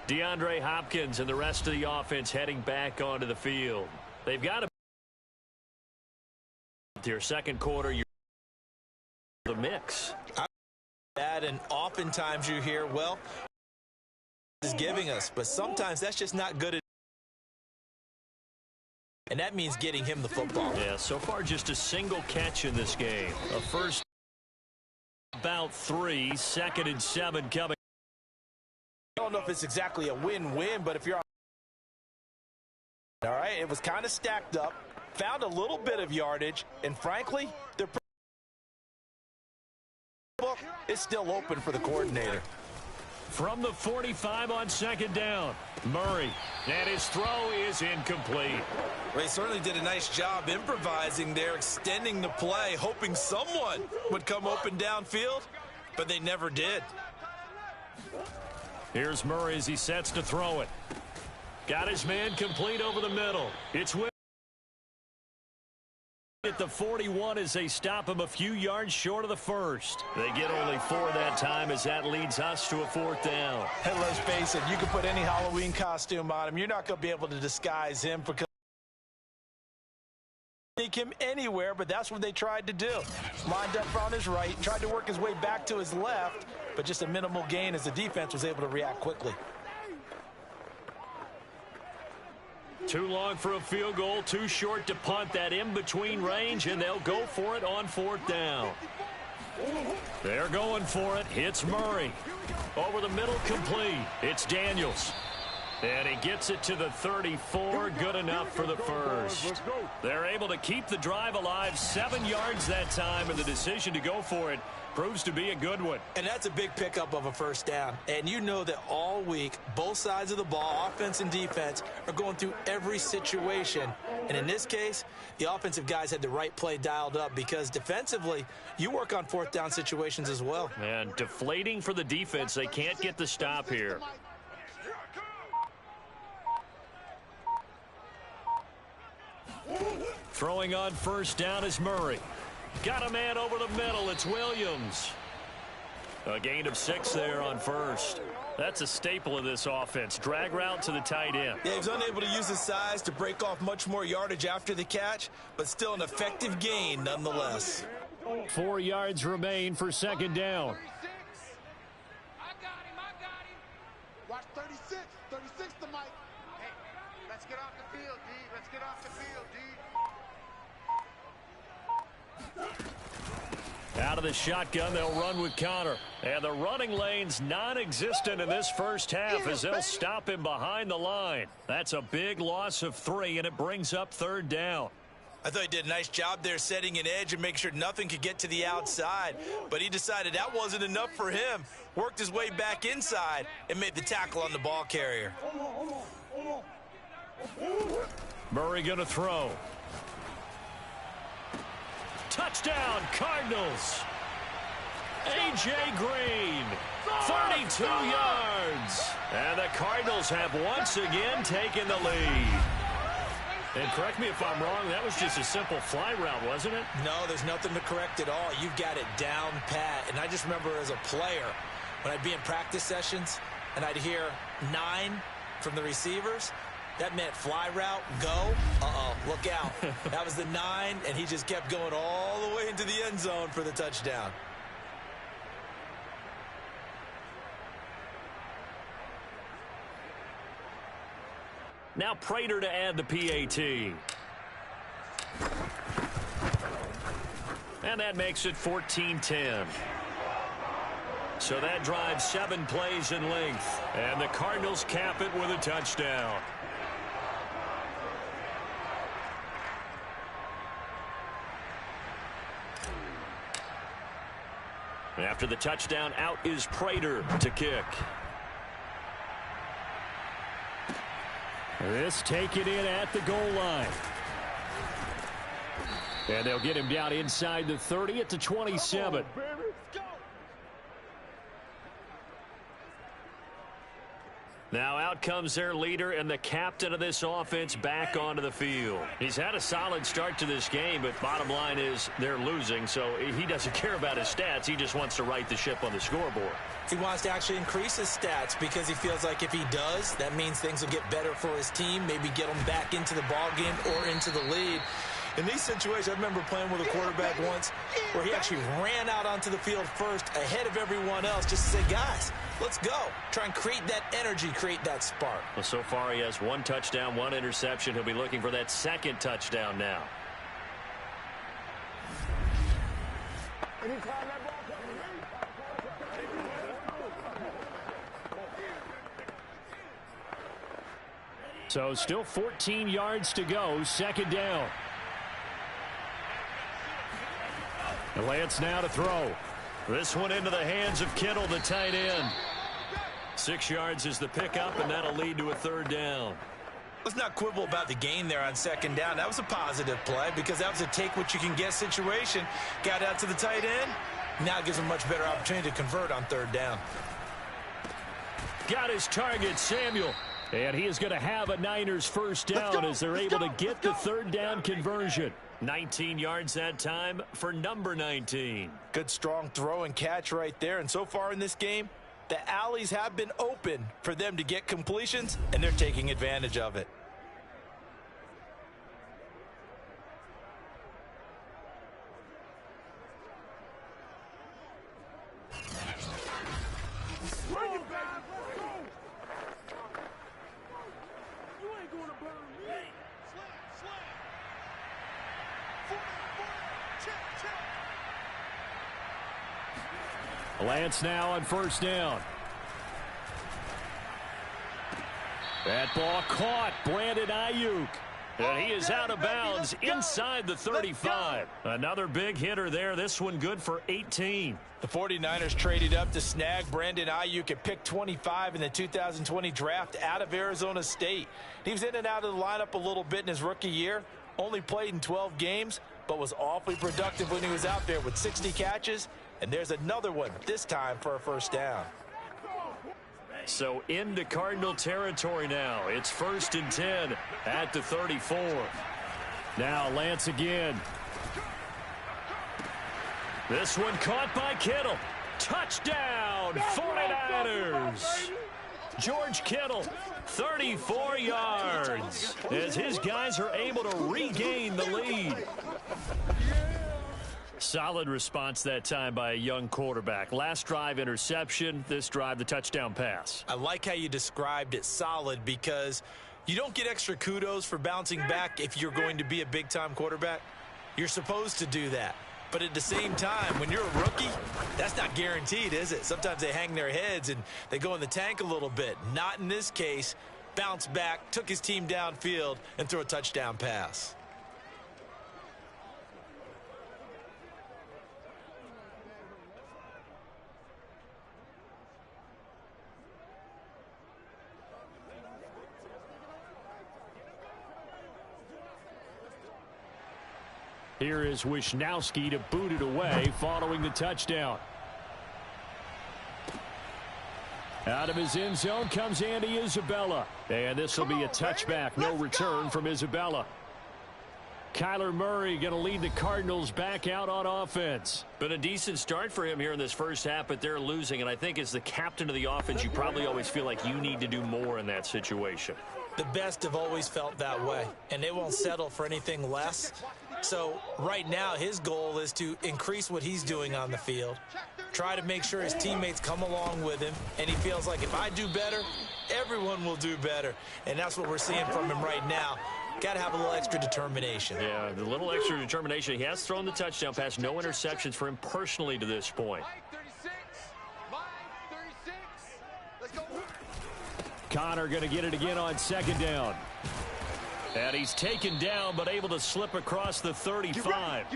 DeAndre Hopkins and the rest of the offense heading back onto the field. They've got to their second quarter, you're the mix. And oftentimes you hear, well, is giving us, but sometimes that's just not good. And that means getting him the football. Yeah, so far just a single catch in this game. A first about 3, 2nd and 7 coming. I don't know if it's exactly a win-win, but if you're all right, it was kind of stacked up, found a little bit of yardage, and frankly, the book is still open for the coordinator. From the 45 on 2nd down, Murray, and his throw is incomplete. Well, he certainly did a nice job improvising there, extending the play, hoping someone would come open downfield, but they never did. Here's Murray as he sets to throw it. Got his man complete over the middle. It's at the 41 as they stop him a few yards short of the first. They get only 4 that time as that leads us to a 4th down. Hey, let's face it, you can put any Halloween costume on him. You're not going to be able to disguise him because sneak him anywhere, but that's what they tried to do. Lined up on his right, tried to work his way back to his left, but just a minimal gain as the defense was able to react quickly. Too long for a field goal, too short to punt. That in-between range, and they'll go for it on 4th down. They're going for it. Hits Murray. Over the middle, complete. It's Daniels. And he gets it to the 34. Good enough for the first. They're able to keep the drive alive. 7 yards that time, and the decision to go for it proves to be a good one. And that's a big pickup of a first down. And you know that all week, both sides of the ball, offense and defense, are going through every situation. And in this case, the offensive guys had the right play dialed up because defensively, you work on fourth down situations as well. And deflating for the defense. They can't get the stop here. Throwing on first down is Murray. Got a man over the middle. It's Williams. A gain of 6 there on first. That's a staple of this offense. Drag route to the tight end. Yeah, he's unable to use his size to break off much more yardage after the catch, but still an effective gain nonetheless. 4 yards remain for second down. I got him. Watch 36. 36 to Mike. Hey, let's get off the field, D. Let's get off the field, D. Out of the shotgun, they'll run with Connor. And the running lane's non-existent in this first half as they'll stop him behind the line. That's a big loss of 3, and it brings up third down. I thought he did a nice job there setting an edge and make sure nothing could get to the outside. But he decided that wasn't enough for him. Worked his way back inside and made the tackle on the ball carrier. Murray going to throw. Touchdown, Cardinals. A.J. Green, 32 yards. And the Cardinals have once again taken the lead. And correct me if I'm wrong, that was just a simple fly route, wasn't it? No, there's nothing to correct at all. You've got it down pat. And I just remember as a player, when I'd be in practice sessions and I'd hear 9 from the receivers, that meant fly route, go. Uh-oh, look out. That was the 9, and he just kept going all the way into the end zone for the touchdown. Now Prater to add the PAT. And that makes it 14-10. So that drives 7 plays in length. And the Cardinals cap it with a touchdown. After the touchdown, out is Prater to kick. This taken in at the goal line. And they'll get him down inside the 30 at the 27. Now out comes their leader and the captain of this offense back onto the field. He's had a solid start to this game, but bottom line is they're losing, so he doesn't care about his stats. He just wants to right the ship on the scoreboard. He wants to actually increase his stats because he feels like if he does, that means things will get better for his team, maybe get him back into the ball game or into the lead. In these situations, I remember playing with a quarterback once where he actually ran out onto the field first ahead of everyone else just to say, guys, let's go. Try and create that energy, create that spark. Well, so far he has 1 touchdown, 1 interception. He'll be looking for that 2nd touchdown now. So still 14 yards to go, 2nd down. And Lance now to throw. This one into the hands of Kittle, the tight end. 6 yards is the pickup, and that'll lead to a 3rd down. Let's not quibble about the gain there on 2nd down. That was a positive play because that was a take-what-you-can-get situation. Got out to the tight end. Now gives him a much better opportunity to convert on 3rd down. Got his target, Samuel. And he is going to have a Niners first down as they're able to get the 3rd down conversion. 19 yards that time for number 19. Good strong throw and catch right there. And so far in this game, the alleys have been open for them to get completions, and they're taking advantage of it. Lance now on first down. That ball caught. Brandon Ayuk. And he is out of bounds inside the 35. Another big hitter there. This one good for 18. The 49ers traded up to snag Brandon Ayuk at pick 25 in the 2020 draft out of Arizona State. He was in and out of the lineup a little bit in his rookie year. Only played in 12 games, but was awfully productive when he was out there with 60 catches. And there's another one, this time for a first down. So into Cardinal territory now. It's 1st and 10 at the 34. Now Lance again. This one caught by Kittle. Touchdown, 49ers. George Kittle, 34 yards, as his guys are able to regain the lead. Solid response that time by a young quarterback. Last drive, interception. This drive, the touchdown pass. I like how you described it, solid, because you don't get extra kudos for bouncing back if you're going to be a big-time quarterback. You're supposed to do that. But at the same time, when you're a rookie, that's not guaranteed, is it? Sometimes they hang their heads and they go in the tank a little bit. Not in this case. Bounced back, took his team downfield, and threw a touchdown pass. Here is Wisnowski to boot it away following the touchdown. Out of his end zone comes Andy Isabella. And this will be a touchback. No return from Isabella. Kyler Murray going to lead the Cardinals back out on offense. Been a decent start for him here in this first half, but they're losing. And I think as the captain of the offense, you probably always feel like you need to do more in that situation. The best have always felt that way, and they won't settle for anything less. So right now his goal is to increase what he's doing on the field, try to make sure his teammates come along with him, and he feels like if I do better, everyone will do better. And that's what we're seeing from him right now. Got to have a little extra determination. Yeah, the little extra determination. He has thrown the touchdown pass. No interceptions for him personally to this point. Connor going to get it again on second down. And he's taken down, but able to slip across the 35.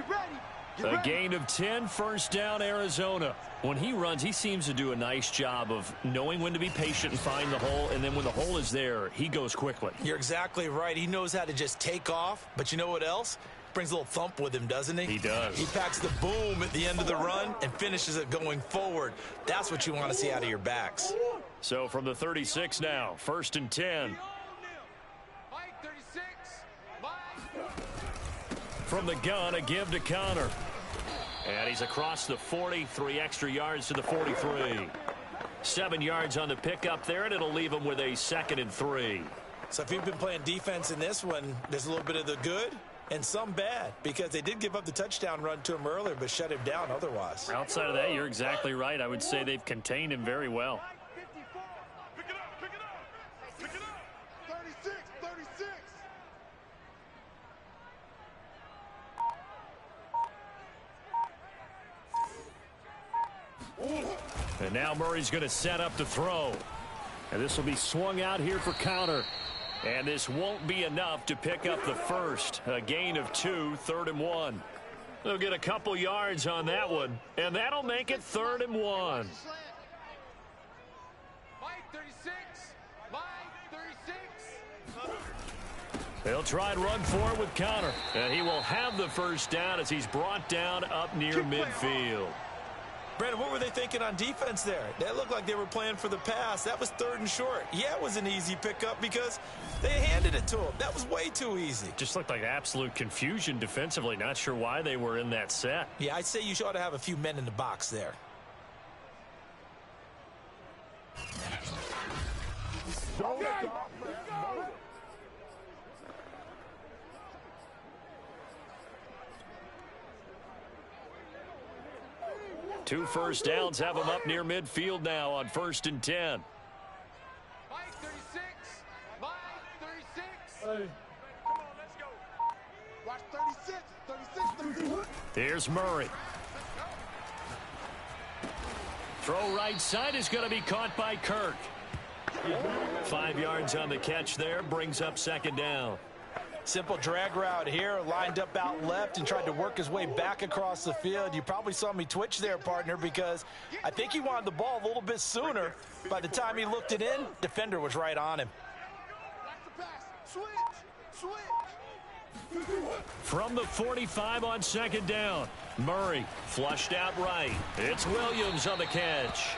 A gain of 10, first down, Arizona. When he runs, he seems to do a nice job of knowing when to be patient and find the hole, and then when the hole is there, he goes quickly. You're exactly right. He knows how to just take off, but you know what else? Brings a little thump with him, doesn't he? He does. He packs the boom at the end of the run and finishes it going forward. That's what you want to see out of your backs. So from the 36 now, 1st and 10. From the gun, a give to Connor. And he's across the 40, 3 extra yards to the 43. 7 yards on the pickup there, and it'll leave him with a 2nd and 3. So if you've been playing defense in this one, there's a little bit of the good and some bad, because they did give up the touchdown run to him earlier, but shut him down otherwise. Outside of that, you're exactly right. I would say they've contained him very well. And now Murray's going to set up to throw. And this will be swung out here for Connor. And this won't be enough to pick up the first. A gain of 2, 3rd and 1. They'll get a couple yards on that one. And that'll make it 3rd and 1. They'll try and run for it with Connor. And he will have the first down as he's brought down up near midfield. Brandon, what were they thinking on defense there? That looked like they were playing for the pass. That was 3rd and short. Yeah, it was an easy pickup because they handed it to him. That was way too easy. Just looked like absolute confusion defensively. Not sure why they were in that set. Yeah, I'd say you ought to have a few men in the box there. Two first downs have them up near midfield now on 1st and 10. Hey. Come on, let's go. Watch 36. Here's Murray. Throw right side is going to be caught by Kirk. 5 yards on the catch there, brings up second down. Simple drag route here, lined up out left and tried to work his way back across the field. You probably saw me twitch there, partner, because I think he wanted the ball a little bit sooner. By the time he looked it in, defender was right on him. From the 45 on second down, Murray flushed out right. It's Williams on the catch.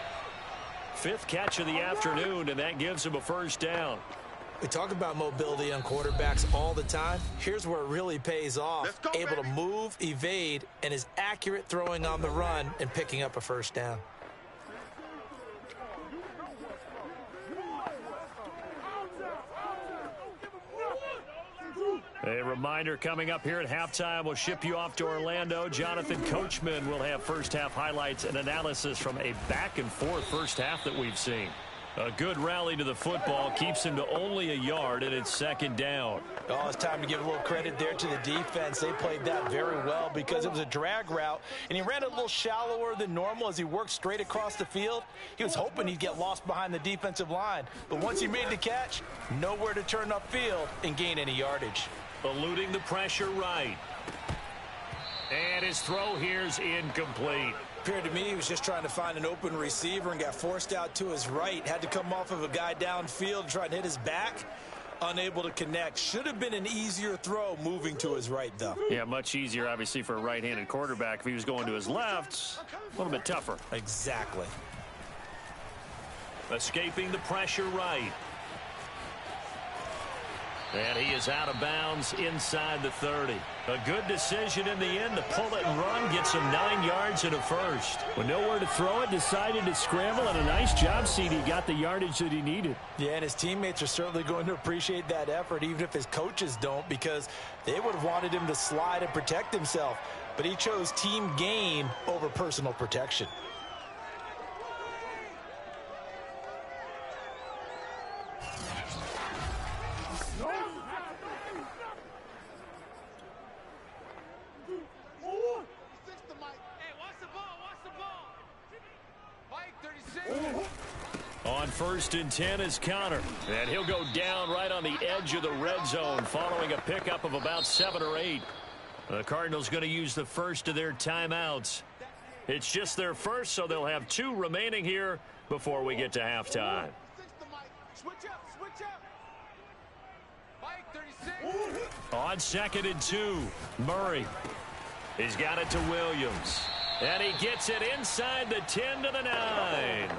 5th catch of the afternoon, and that gives him a first down. We talk about mobility on quarterbacks all the time. Here's where it really pays off. Able to move, evade, and is accurate throwing on the run and picking up a first down. A reminder coming up here at halftime, we'll ship you off to Orlando. Jonathan Coachman will have first half highlights and analysis from a back-and-forth first half that we've seen. A good rally to the football keeps him to only a yard, and it's second down. Oh, it's time to give a little credit there to the defense. They played that very well because it was a drag route, and he ran a little shallower than normal as he worked straight across the field. He was hoping he'd get lost behind the defensive line, but once he made the catch, nowhere to turn upfield and gain any yardage. Eluding the pressure right. And his throw here's incomplete. Appeared to me he was just trying to find an open receiver and got forced out to his right. Had to come off of a guy downfield, try to hit his back. Unable to connect. Should have been an easier throw moving to his right, though. Yeah, much easier, obviously, for a right-handed quarterback. If he was going to his left, a little bit tougher. Exactly. Escaping the pressure right. And he is out of bounds inside the 30. A good decision in the end to pull it and run, gets him 9 yards and a first. With nowhere to throw it, decided to scramble, and a nice job, CD. Got the yardage that he needed. Yeah, and his teammates are certainly going to appreciate that effort, even if his coaches don't, because they would have wanted him to slide and protect himself. But he chose team gain over personal protection. On 1st and 10 is Connor. And he'll go down right on the edge of the red zone following a pickup of about 7 or 8. The Cardinals going to use the first of their timeouts. It's just their first, so they'll have 2 remaining here before we get to halftime. On 2nd and 2, Murray. He's got it to Williams. And he gets it inside the 10 to the 9.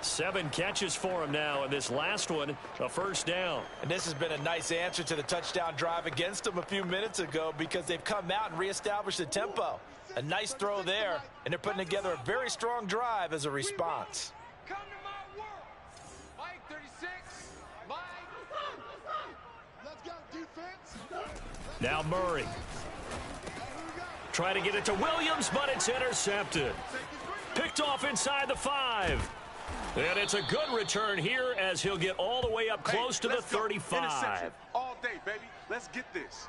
7 catches for him now, and this last one, a first down. And this has been a nice answer to the touchdown drive against them a few minutes ago because they've come out and reestablished the tempo. A nice throw there, and they're putting together a very strong drive as a response. Come to my world. Mike 36. Mike. Let's go, defense. Now Murray. Try to get it to Williams, but it's intercepted. Picked off inside the 5. And it's a good return here as he'll get all the way up close to the 35. All day, baby. Let's get this.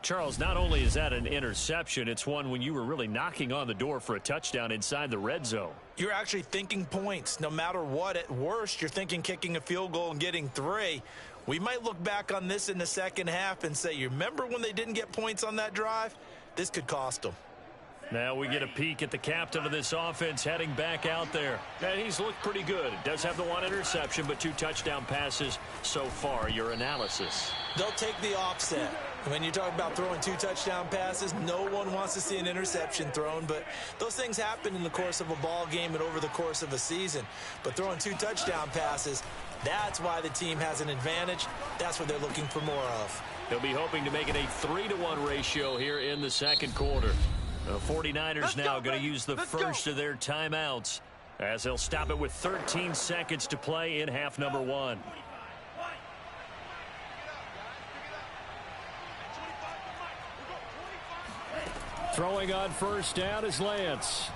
Charles, not only is that an interception, it's one when you were really knocking on the door for a touchdown inside the red zone. You're actually thinking points. No matter what, at worst, you're thinking kicking a field goal and getting 3. We might look back on this in the second half and say, you remember when they didn't get points on that drive? This could cost them. Now we get a peek at the captain of this offense heading back out there. And he's looked pretty good. Does have the 1 interception, but 2 touchdown passes so far. Your analysis. They'll take the offset. When you talk about throwing 2 touchdown passes, no one wants to see an interception thrown, but those things happen in the course of a ball game and over the course of a season. But throwing 2 touchdown passes, that's why the team has an advantage. That's what they're looking for more of. They'll be hoping to make it a 3-to-1 ratio here in the second quarter. The 49ers now going to use the first of their timeouts as they'll stop it with 13 seconds to play in half number 1. Throwing on first down is Lance.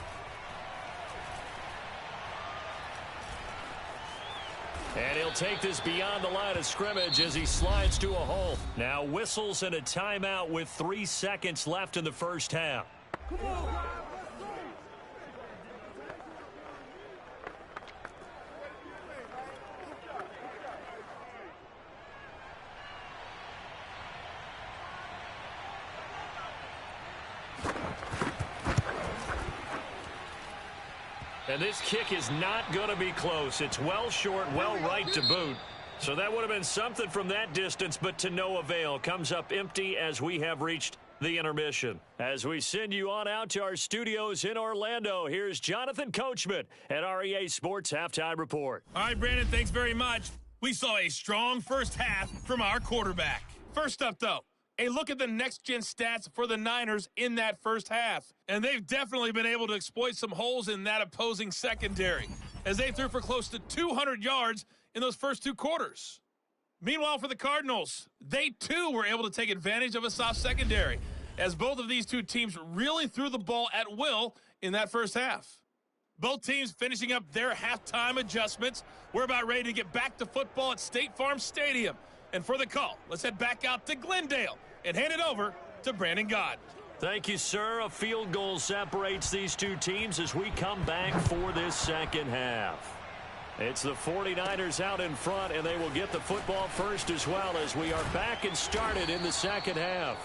And he'll take this beyond the line of scrimmage as he slides to a hole. Now whistles and a timeout with 3 seconds left in the first half. And this kick is not going to be close. It's well short, well right to boot. So that would have been something from that distance, but to no avail. Comes up empty as we have reached the intermission. As we send you on out to our studios in Orlando, here's Jonathan Coachman at our EA Sports Halftime Report. All right, Brandon, thanks very much. We saw a strong first half from our quarterback. First up, though, a look at the next-gen stats for the Niners in that first half. And they've definitely been able to exploit some holes in that opposing secondary, as they threw for close to 200 yards in those first two quarters. Meanwhile, for the Cardinals, they too were able to take advantage of a soft secondary, as both of these two teams really threw the ball at will in that first half. Both teams finishing up their halftime adjustments. We're about ready to get back to football at State Farm Stadium. And for the call, let's head back out to Glendale and hand it over to Brandon Gott. Thank you, sir. A field goal separates these two teams as we come back for this second half. It's the 49ers out in front, and they will get the football first as well, as we are back and started in the second half.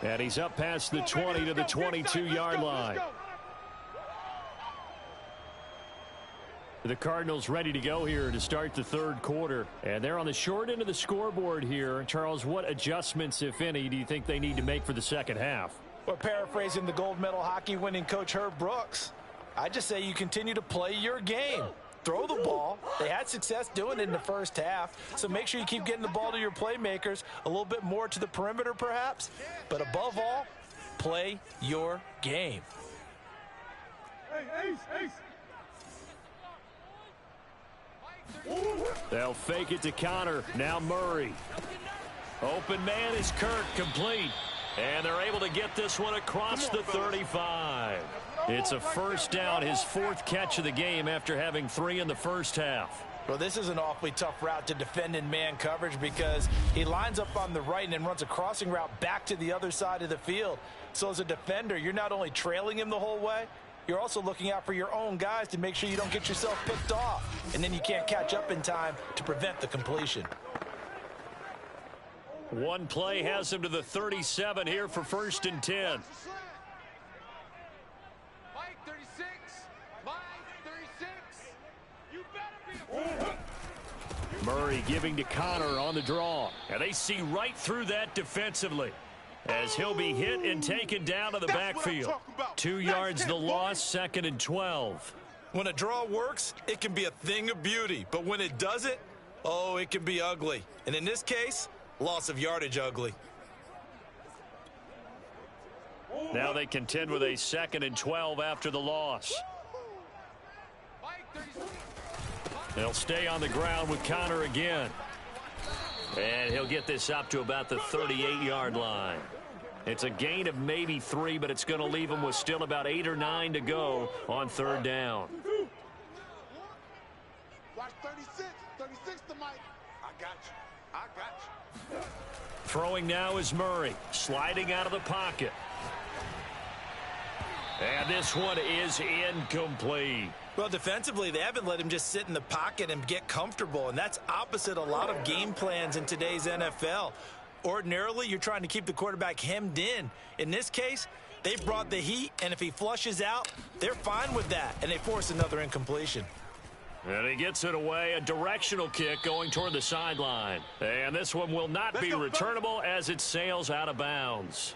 And he's up past the 20 to the 22-yard line. The Cardinals ready to go here to start the third quarter. And they're on the short end of the scoreboard here. Charles, what adjustments, if any, do you think they need to make for the second half? Well, paraphrasing the gold medal hockey winning coach Herb Brooks, I just say you continue to play your game. Throw the ball. They had success doing it in the first half, so make sure you keep getting the ball to your playmakers, a little bit more to the perimeter perhaps, but above all, play your game. They'll fake it to Connor. Now Murray. Open man is Kirk, complete. And they're able to get this one across the 35. It's a first down, his fourth catch of the game after having 3 in the first half. Well, this is an awfully tough route to defend in man coverage, because he lines up on the right and then runs a crossing route back to the other side of the field. So as a defender, you're not only trailing him the whole way, you're also looking out for your own guys to make sure you don't get yourself picked off. And then you can't catch up in time to prevent the completion. One play has him to the 37 here for 1st and 10. Mike 36. Mike 36. You better be Murray giving to Connor on the draw. And they see right through that defensively, as he'll be hit and taken down to the backfield. 2 yards the loss, 2nd and 12. When a draw works, it can be a thing of beauty. But when it doesn't, oh, it can be ugly. And in this case, loss of yardage ugly. Now they contend with a 2nd and 12 after the loss. They'll stay on the ground with Connor again. And he'll get this up to about the 38-yard line. It's a gain of maybe 3, but it's going to leave him with still about 8 or 9 to go on 3rd down. Watch 36. 36 to Mike. I got you. I got you. Throwing now is Murray, sliding out of the pocket. And this one is incomplete. Well, defensively, they haven't let him just sit in the pocket and get comfortable, and that's opposite a lot of game plans in today's NFL. Ordinarily, you're trying to keep the quarterback hemmed in. In this case, they brought the heat, and if he flushes out, they're fine with that, and they force another incompletion. And he gets it away, a directional kick going toward the sideline. And this one will not be returnable as it sails out of bounds.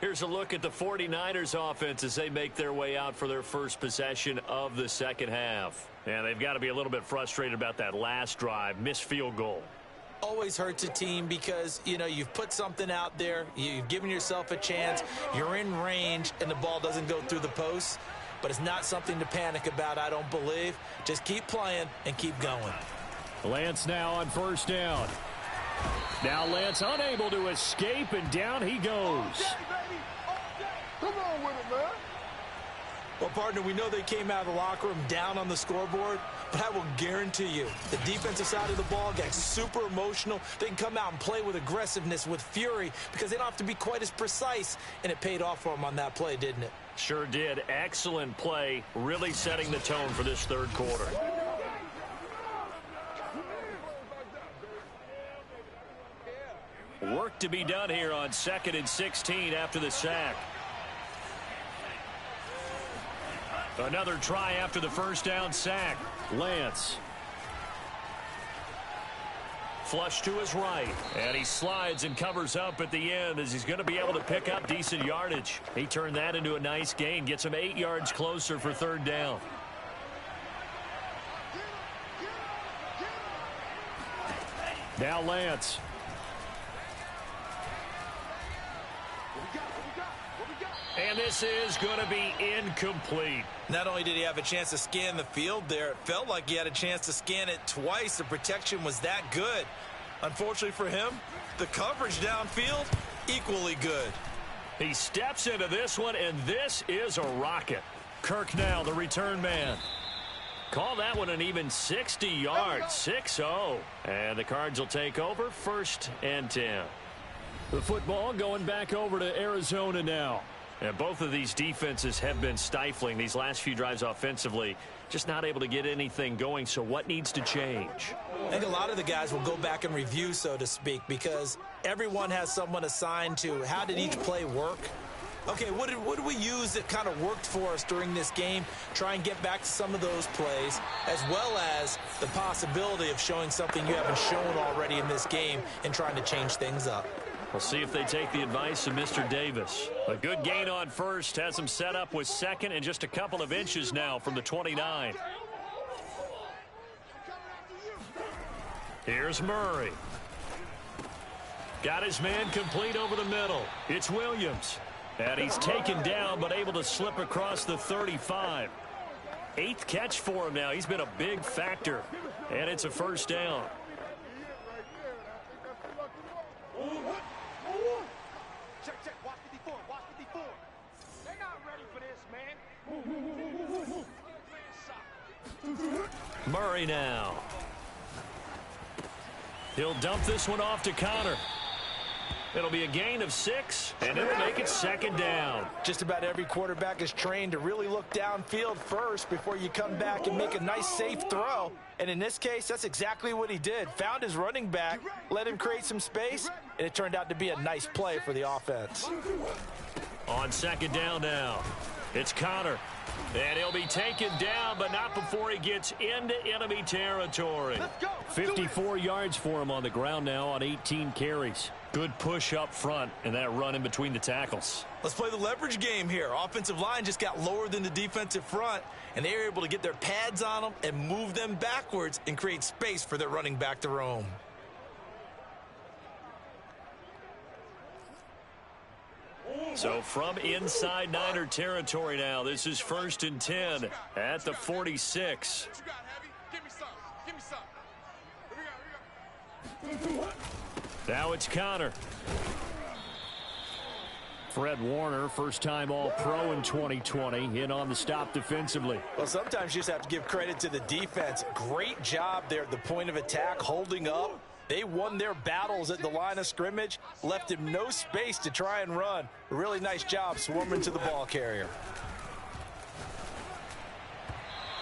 Here's a look at the 49ers offense as they make their way out for their first possession of the second half. And they've got to be a little bit frustrated about that last drive, missed field goal. Always hurts a team because, you know, you've put something out there, you've given yourself a chance, you're in range, and the ball doesn't go through the posts. But it's not something to panic about, I don't believe. Just keep playing and keep going. Lance now on 1st down. Now Lance unable to escape, and down he goes. Come on with it, man. Well, partner, we know they came out of the locker room down on the scoreboard, but I will guarantee you the defensive side of the ball got super emotional. They can come out and play with aggressiveness, with fury, because they don't have to be quite as precise, and it paid off for them on that play, didn't it? Sure did. Excellent play, really setting the tone for this third quarter. Work to be done here on 2nd and 16 after the sack. Another try after the first down sack. Lance. Flush to his right. And he slides and covers up at the end as he's going to be able to pick up decent yardage. He turned that into a nice gain. Gets him 8 yards closer for third down. Now Lance. And this is going to be incomplete. Not only did he have a chance to scan the field there, it felt like he had a chance to scan it twice. The protection was that good. Unfortunately for him, the coverage downfield, equally good. He steps into this one, and this is a rocket. Kirk now, the return man. Call that one an even 60 yards, 6-0. And the Cards will take over, 1st and 10. The football going back over to Arizona now. And both of these defenses have been stifling these last few drives offensively. Just not able to get anything going, so what needs to change? I think a lot of the guys will go back and review, so to speak, because everyone has someone assigned to how did each play work. Okay, what did we use that kind of worked for us during this game? Try and get back to some of those plays, as well as the possibility of showing something you haven't shown already in this game and trying to change things up. We'll see if they take the advice of Mr. Davis. A good gain on first has him set up with second and just a couple of inches now from the 29. Here's Murray. Got his man complete over the middle. It's Williams. And he's taken down but able to slip across the 35. 8th catch for him now. He's been a big factor. And it's a first down. Murray now. He'll dump this one off to Connor. It'll be a gain of 6, and it'll make it second down. Just about every quarterback is trained to really look downfield first before you come back and make a nice, safe throw. And in this case, that's exactly what he did. Found his running back, let him create some space, and it turned out to be a nice play for the offense. On second down now, it's Connor. And he'll be taken down, but not before he gets into enemy territory. 54 yards for him on the ground now on 18 carries. Good push up front and that run in between the tackles. Let's play the leverage game here. Offensive line just got lower than the defensive front, and they were able to get their pads on them and move them backwards and create space for their running back to roam. So from inside Niner territory now, this is 1st and 10 at the 46. Now it's Connor. Fred Warner, first-time All-Pro in 2020, in on the stop defensively. Well, sometimes you just have to give credit to the defense. Great job there at the point of attack, holding up. They won their battles at the line of scrimmage, left him no space to try and run. A really nice job swarming to the ball carrier.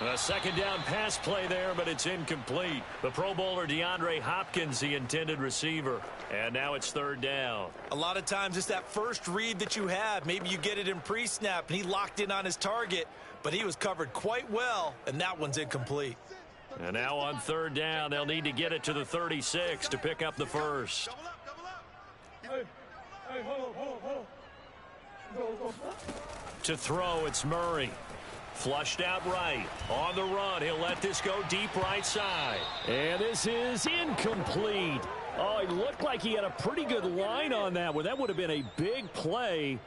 A second down pass play there, but it's incomplete. The Pro Bowler DeAndre Hopkins, the intended receiver. And now it's third down. A lot of times it's that first read that you have. Maybe you get it in pre-snap, and he locked in on his target, but he was covered quite well, and that one's incomplete. And now on third down, they'll need to get it to the 36 to pick up the first. To throw, it's Murray. Flushed out right. On the run, he'll let this go deep right side. And this is incomplete. Oh, it looked like he had a pretty good line on that one. That would have been a big play,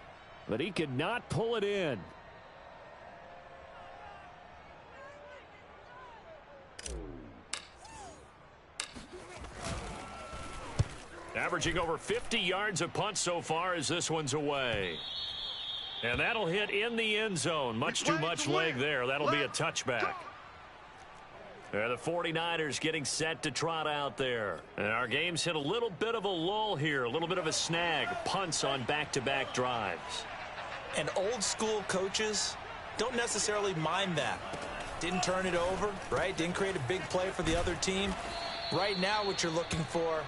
but he could not pull it in. Averaging over 50 yards a punt so far as this one's away. And that'll hit in the end zone. Much too much leg there. That'll be a touchback. The 49ers getting set to trot out there. And our game's hit a little bit of a lull here. A little bit of a snag. Punts on back-to-back drives. And old school coaches don't necessarily mind that. Didn't turn it over, right? Didn't create a big play for the other team. Right now what you're looking for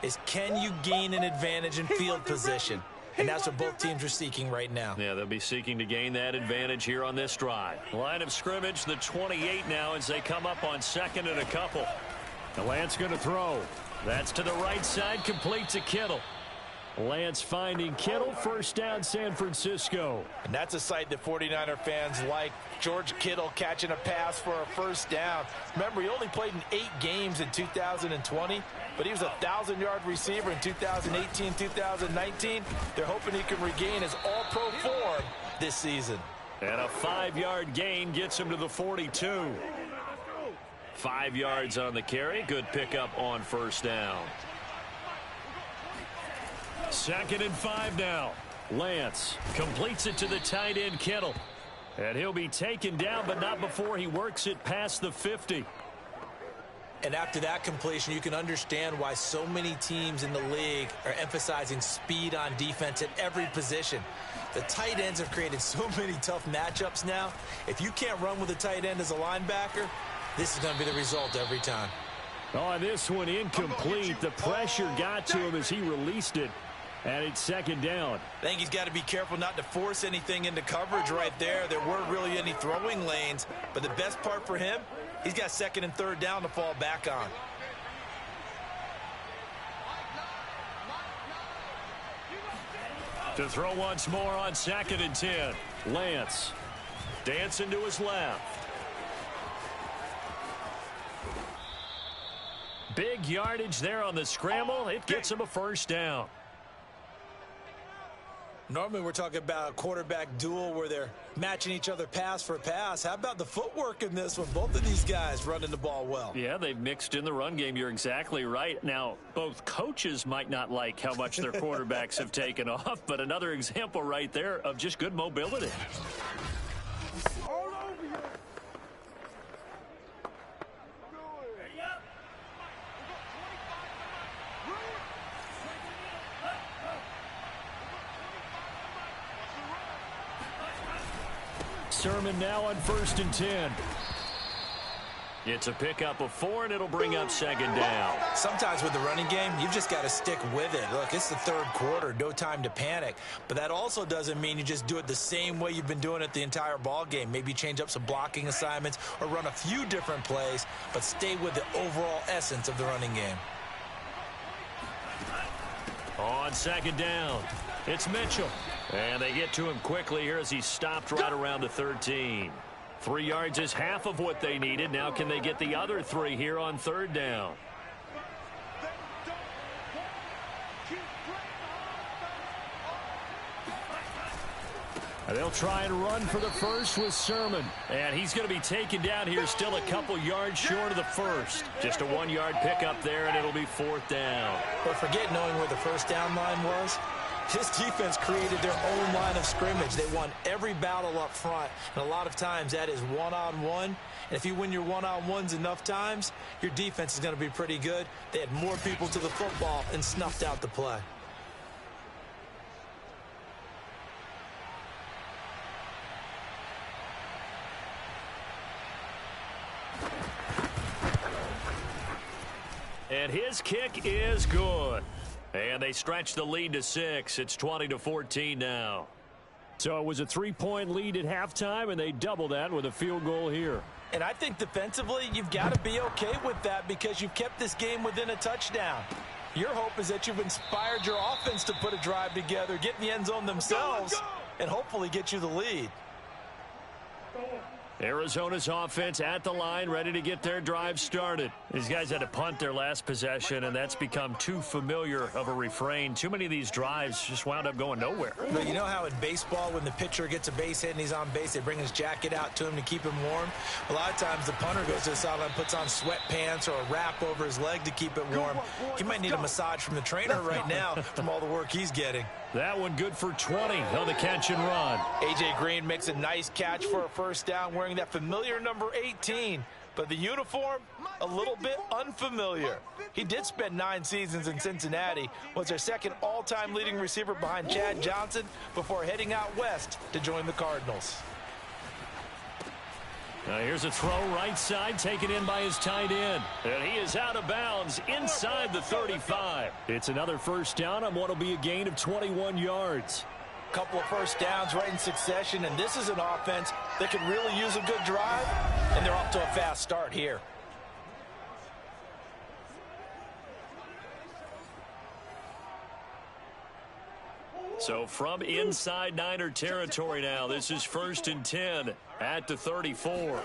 is, can you gain an advantage in field position? And that's what both teams are seeking right now. Yeah, they'll be seeking to gain that advantage here on this drive. Line of scrimmage, the 28 now as they come up on second and a couple. The Lance going to throw. That's to the right side, complete to Kittle. Lance finding Kittle, first down San Francisco. And that's a sight that 49er fans like. George Kittle catching a pass for a first down. Remember, he only played in 8 games in 2020, but he was a 1,000-yard receiver in 2018, 2019. They're hoping he can regain his all-pro form this season. And a 5-yard gain gets him to the 42. 5 yards on the carry. Good pickup on first down. 2nd and 5 now. Lance completes it to the tight end Kittle. And he'll be taken down, but not before he works it past the 50. And after that completion, you can understand why so many teams in the league are emphasizing speed on defense at every position. The tight ends have created so many tough matchups now. If you can't run with a tight end as a linebacker, this is going to be the result every time. Oh, this one incomplete. The pressure got to him as he released it. And it's 2nd down. I think he's got to be careful not to force anything into coverage right there. There weren't really any throwing lanes. But the best part for him, he's got 2nd and 3rd down to fall back on. To throw once more on 2nd and 10. Lance dancing to his left. Big yardage there on the scramble. It gets him a first down. Normally we're talking about a quarterback duel where they're matching each other pass for pass. How about the footwork in this one? Both of these guys running the ball well. Yeah, they've mixed in the run game. You're exactly right. Now, both coaches might not like how much their quarterbacks have taken off, but another example right there of just good mobility. Sermon now on 1st and 10. It's a pickup of 4, and it'll bring up 2nd down. Sometimes with the running game, you've just got to stick with it. Look, it's the 3rd quarter, no time to panic. But that also doesn't mean you just do it the same way you've been doing it the entire ball game. Maybe change up some blocking assignments or run a few different plays, but stay with the overall essence of the running game. On 2nd down, it's Mitchell. And they get to him quickly here as he's stopped right around the 13. 3 yards is half of what they needed. Now can they get the other 3 here on 3rd down? And they'll try and run for the first with Sermon. And he's going to be taken down here still a couple yards short of the first. Just a 1-yard pickup there, and it'll be 4th down. But forget knowing where the first down line was. This defense created their own line of scrimmage. They won every battle up front, and a lot of times that is one-on-one. And if you win your one-on-ones enough times, your defense is going to be pretty good. They had more people to the football and snuffed out the play. And his kick is good. And they stretch the lead to 6. It's 20-14 now. So it was a 3-point lead at halftime, and they double that with a field goal here. And I think defensively, you've got to be okay with that because you've kept this game within a touchdown. Your hope is that you've inspired your offense to put a drive together, get in the end zone themselves, and hopefully get you the lead. Arizona's offense at the line, ready to get their drive started. These guys had to punt their last possession, and that's become too familiar of a refrain. Too many of these drives just wound up going nowhere. But you know how in baseball, when the pitcher gets a base hit and he's on base, they bring his jacket out to him to keep him warm? A lot of times the punter goes to the sideline, puts on sweatpants or a wrap over his leg to keep it warm. He might need a massage from the trainer right now from all the work he's getting. That one good for 20 on the catch and run. A.J. Green makes a nice catch for a first down wearing that familiar number 18. But the uniform, a little bit unfamiliar. He did spend 9 seasons in Cincinnati, was their second all-time leading receiver behind Chad Johnson before heading out west to join the Cardinals. Now here's a throw right side taken in by his tight end. And he is out of bounds inside the 35. It's another first down on what will be a gain of 21 yards. Couple of first downs right in succession, and this is an offense that can really use a good drive, and they're off to a fast start here. So from inside Niner territory now, this is 1st and 10 at the 34.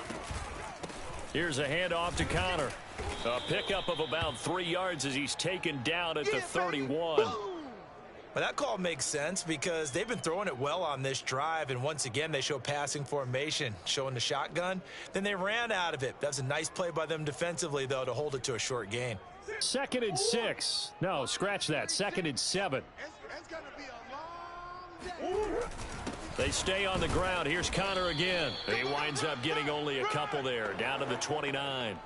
Here's a handoff to Connor. A pickup of about 3 yards as he's taken down at the 31. Well, that call makes sense because they've been throwing it well on this drive, and once again they show passing formation, showing the shotgun. Then they ran out of it. That's a nice play by them defensively, though, to hold it to a short gain. 2nd and 6. No, scratch that. 2nd and 7. It's going to be a long day. They stay on the ground. Here's Connor again. He winds up getting only a couple there, down to the 29.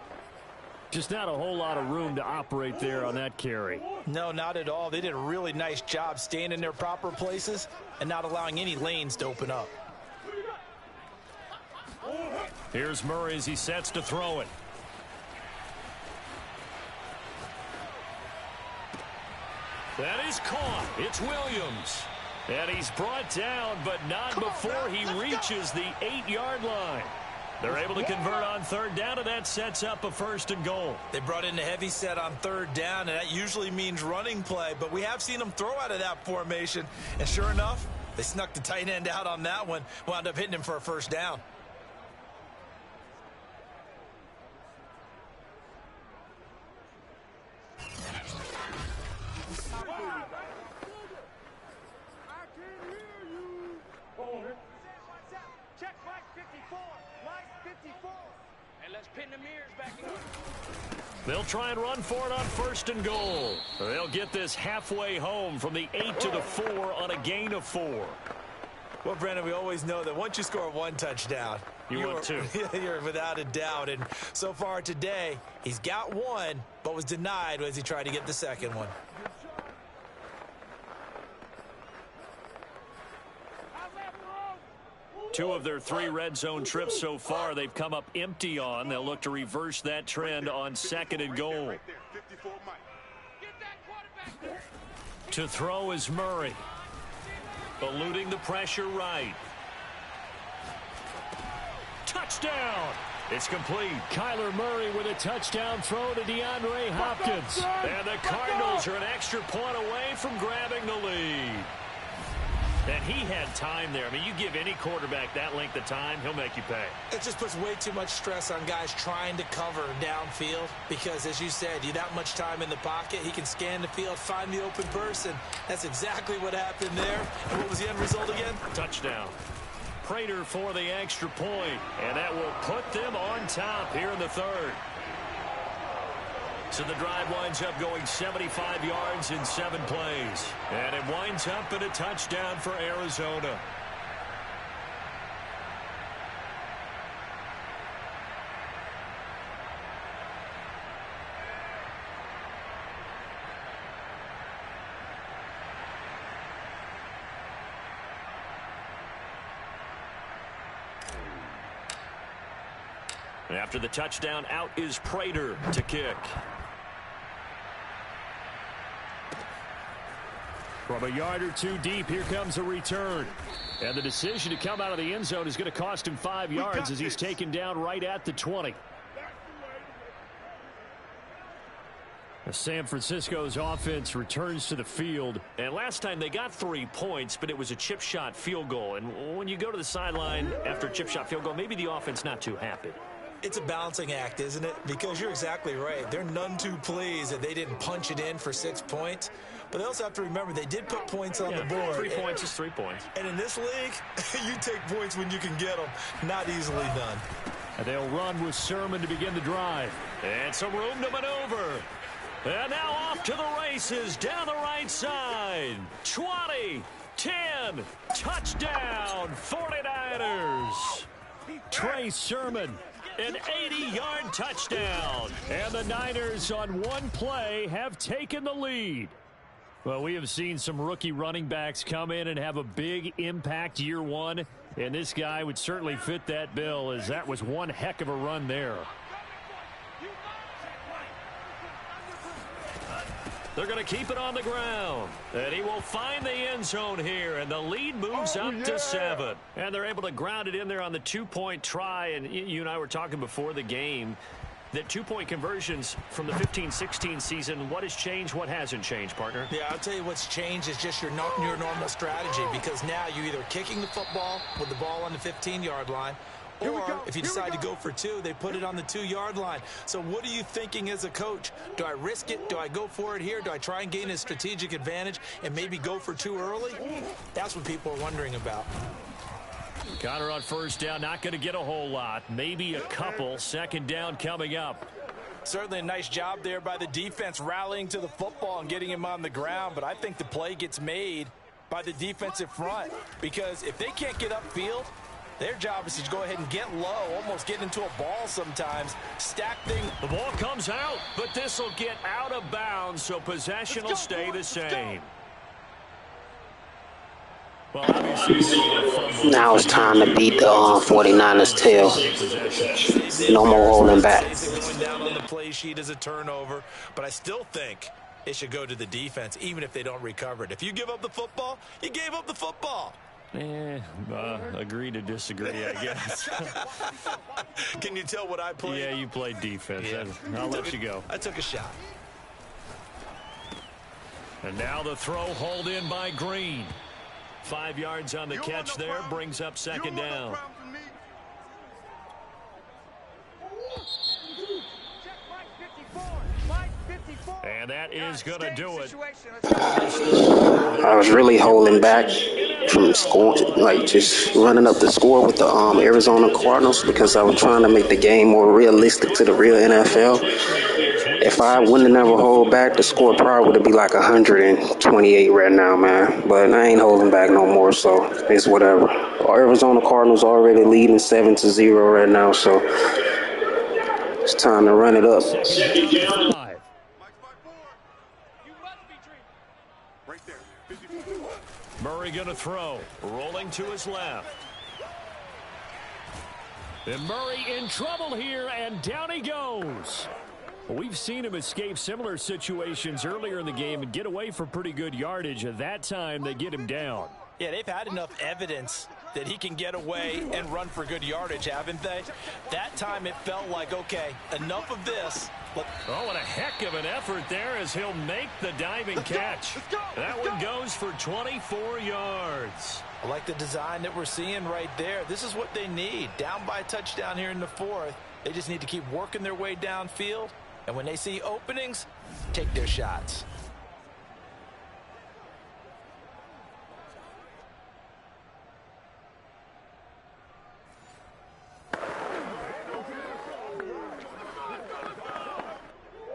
Just not a whole lot of room to operate there on that carry. No, not at all. They did a really nice job staying in their proper places and not allowing any lanes to open up. Here's Murray as he sets to throw it. That is caught. It's Williams. And he's brought down, but not before he reaches the 8-yard line. They're able to convert on 3rd down, and that sets up a 1st and goal. They brought in a heavy set on 3rd down, and that usually means running play, but we have seen them throw out of that formation. And sure enough, they snuck the tight end out on that one, wound up hitting him for a 1st down. Check Mike 54. Mike 54. And let's pin the mirrors back in. They'll try and run for it on 1st and goal. They'll get this halfway home from the 8 to the 4 on a gain of 4. Well, Brandon, we always know that once you score 1 touchdown, want 2. You're without a doubt. And so far today, he's got 1, but was denied as he tried to get the 2nd one. Two of their 3 red zone trips so far, they've come up empty on. They'll look to reverse that trend on 2nd and goal. To throw is Murray. Eluding the pressure right. Touchdown! It's complete. Kyler Murray with a touchdown throw to DeAndre Hopkins. And the Cardinals are an extra point away from grabbing the lead. And he had time there. I mean, you give any quarterback that length of time, he'll make you pay. It just puts way too much stress on guys trying to cover downfield because, as you said, you that much time in the pocket, he can scan the field, find the open person. That's exactly what happened there. And what was the end result again? Touchdown. Prater for the extra point, and that will put them on top here in the 3rd. So the drive winds up going 75 yards in 7 plays. And it winds up in a touchdown for Arizona. After the touchdown, out is Prater to kick. From a yard or 2 deep, here comes a return. And the decision to come out of the end zone is going to cost him 5 yards as he's taken down right at the 20. San Francisco's offense returns to the field. And last time they got 3 points, but it was a chip shot field goal. And when you go to the sideline after a chip shot field goal, maybe the offense not too happy. It's a balancing act, isn't it? Because you're exactly right. They're none too pleased that they didn't punch it in for 6 points. But they also have to remember they did put points on the board. 3 points is 3 points. And in this league, you take points when you can get them. Not easily done. And they'll run with Sermon to begin the drive. And some room to maneuver. And now off to the races down the right side. 20, 10, touchdown, 49ers. Trey Sermon, an 80-yard touchdown. And the Niners on 1 play have taken the lead. Well, we have seen some rookie running backs come in and have a big impact year 1. And this guy would certainly fit that bill, as that was one heck of a run there. They're going to keep it on the ground. And he will find the end zone here. And the lead moves up to 7. And they're able to ground it in there on the 2-point try. And you and I were talking before the game that 2-point conversions from the 15-16 season, what has changed, what hasn't changed, partner? Yeah, I'll tell you what's changed is just your normal strategy, because now you're either kicking the football with the ball on the 15-yard line, or if you decide to go for 2, they put it on the 2-yard line. So what are you thinking as a coach? Do I risk it? Do I go for it here? Do I try and gain a strategic advantage and maybe go for 2 early? That's what people are wondering about. Connor on first down, not going to get a whole lot. Maybe a couple. Second down coming up. Certainly a nice job there by the defense rallying to the football and getting him on the ground, but I think the play gets made by the defensive front, because if they can't get upfield, their job is to go ahead and get low, almost get into a ball sometimes, stack things. The ball comes out, but this will get out of bounds, so possession will stay the same. Well, now it's time to beat the 49ers tail. No more holding back. Going down on the play sheet is a turnover, but I still think it should go to the defense, even if they don't recover it. If you give up the football, you gave up the football. Agree to disagree, I guess. Can you tell what I played? Yeah, you played defense. Yeah. I'll let you go. I took a shot. And now the throw hauled in by Green. 5 yards on the catch there, brings up second down. And that is going to do it. I was really holding back from scoring, like just running up the score with the Arizona Cardinals, because I was trying to make the game more realistic to the real NFL. If I wouldn't have never hold back, the score probably would be like 128 right now, man. But I ain't holding back no more, so it's whatever. Arizona Cardinals already leading 7-0 right now, so it's time to run it up. Murray going to throw, rolling to his left. And Murray in trouble here, and down he goes. We've seen him escape similar situations earlier in the game and get away for pretty good yardage. At that time, they get him down. Yeah, they've had enough evidence that he can get away and run for good yardage, haven't they? That time it felt like, okay, enough of this. Oh, and a heck of an effort there as he'll make the diving catch. That one goes for 24 yards. I like the design that we're seeing right there. This is what they need. Down by a touchdown here in the 4th. They just need to keep working their way downfield. And when they see openings, take their shots.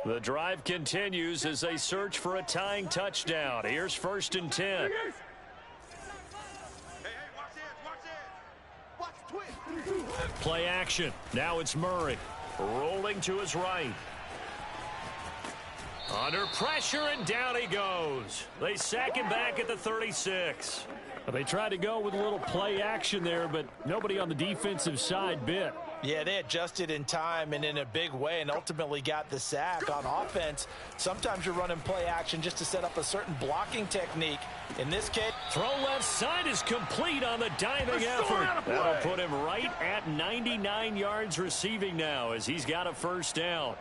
The drive continues as they search for a tying touchdown. Here's 1st and 10. Play action. Now it's Murray. Rolling to his right. Under pressure, and down he goes. They sack him back at the 36. They tried to go with a little play action there, but nobody on the defensive side bit. Yeah, they adjusted in time and in a big way and ultimately got the sack. On offense, sometimes you're running play action just to set up a certain blocking technique. In this case, throw left side is complete on the diving effort. That'll put him right at 99 yards receiving now as he's got a first down.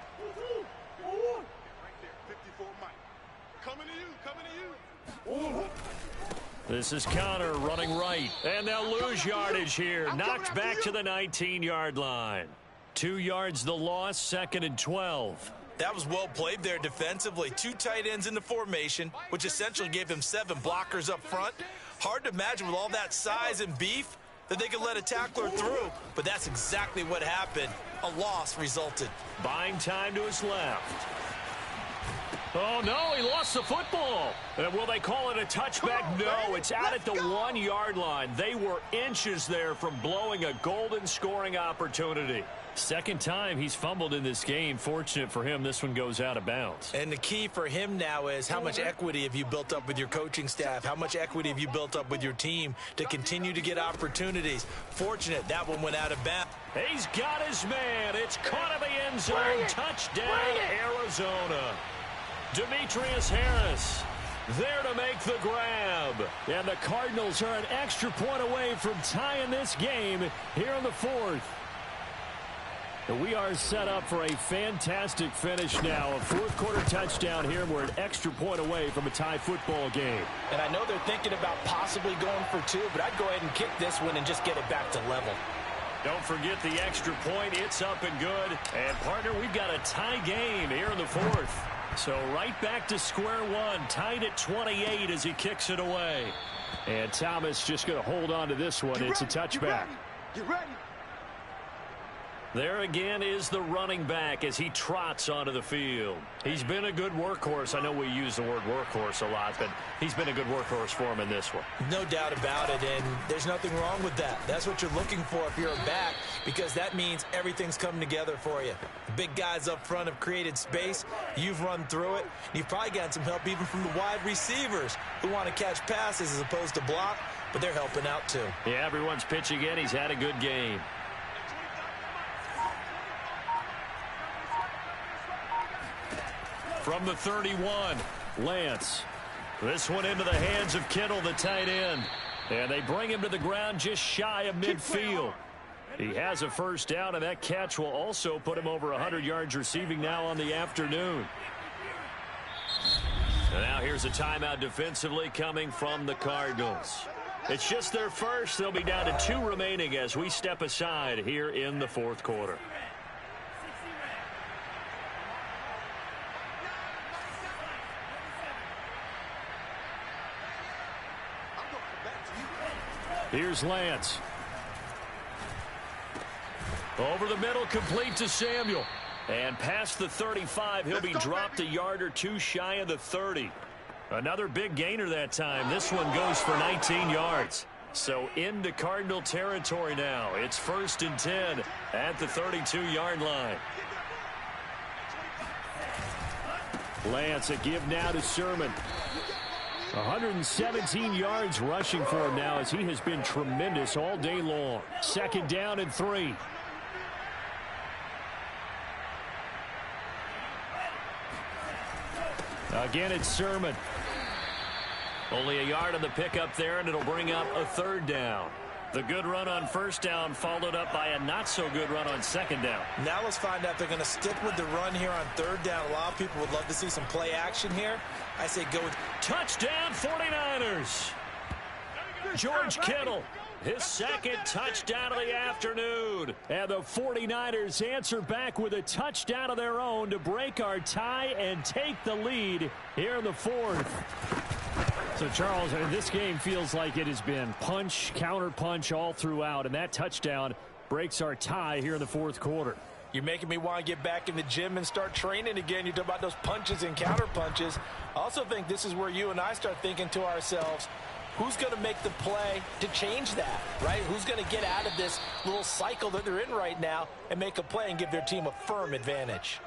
This is Connor running right, and they'll lose yardage here. Knocked back to the 19-yard line. 2 yards the loss, 2nd and 12. That was well played there defensively. 2 tight ends in the formation, which essentially gave them 7 blockers up front. Hard to imagine with all that size and beef that they could let a tackler through, but that's exactly what happened. A loss resulted. Buying time to his left. Oh, no, he lost the football. Will they call it a touchback? No, it's out at the 1-yard line. They were inches there from blowing a golden scoring opportunity. Second time he's fumbled in this game. Fortunate for him, this one goes out of bounds. And the key for him now is how much equity have you built up with your coaching staff? How much equity have you built up with your team to continue to get opportunities? Fortunate that one went out of bounds. He's got his man. It's caught in the end zone. Touchdown, Arizona. Demetrius Harris there to make the grab. And the Cardinals are an extra point away from tying this game here in the fourth. We are set up for a fantastic finish now. A fourth-quarter touchdown here. We're an extra point away from a tie football game. And I know they're thinking about possibly going for two, but I'd go ahead and kick this one and just get it back to level. Don't forget the extra point. It's up and good. And, partner, we've got a tie game here in the fourth. So right back to square one, tied at 28 as he kicks it away. And Thomas just going to hold on to this one. It's a touchback. Get ready. There again is the running back as he trots onto the field. He's been a good workhorse. I know we use the word workhorse a lot, but he's been a good workhorse for him in this one. No doubt about it, and there's nothing wrong with that. That's what you're looking for if you're a back, because that means everything's coming together for you. The big guys up front have created space. You've run through it. You've probably gotten some help even from the wide receivers who want to catch passes as opposed to block, but they're helping out too. Yeah, everyone's pitching in. He's had a good game. From the 31, Lance. This one into the hands of Kittle, the tight end. And they bring him to the ground just shy of midfield. He has a first down, and that catch will also put him over 100 yards receiving now on the afternoon. And now here's a timeout defensively coming from the Cardinals. It's just their first. They'll be down to 2 remaining as we step aside here in the fourth quarter. Here's Lance. Over the middle, complete to Samuel. And past the 35, he'll be dropped a yard or two shy of the 30. Another big gainer that time. This one goes for 19 yards. So into Cardinal territory now. It's 1st and 10 at the 32-yard line. Lance, a give now to Sermon. 117 yards rushing for him now as he has been tremendous all day long. 2nd down and 3. Again, it's Sermon. Only a yard on the pickup there, and it'll bring up a 3rd down. The good run on 1st down followed up by a not-so-good run on 2nd down. Now let's find out if they're going to stick with the run here on 3rd down. A lot of people would love to see some play action here. I say go with touchdown 49ers. George Kittle, his 2nd touchdown of the afternoon. And the 49ers answer back with a touchdown of their own to break our tie and take the lead here in the fourth. So, Charles, this game feels like it has been punch, counter punch all throughout, and that touchdown breaks our tie here in the fourth quarter. You're making me want to get back in the gym and start training again. You talk about those punches and counter punches. I also think this is where you and I start thinking to ourselves, who's going to make the play to change that, right? Who's going to get out of this little cycle that they're in right now and make a play and give their team a firm advantage?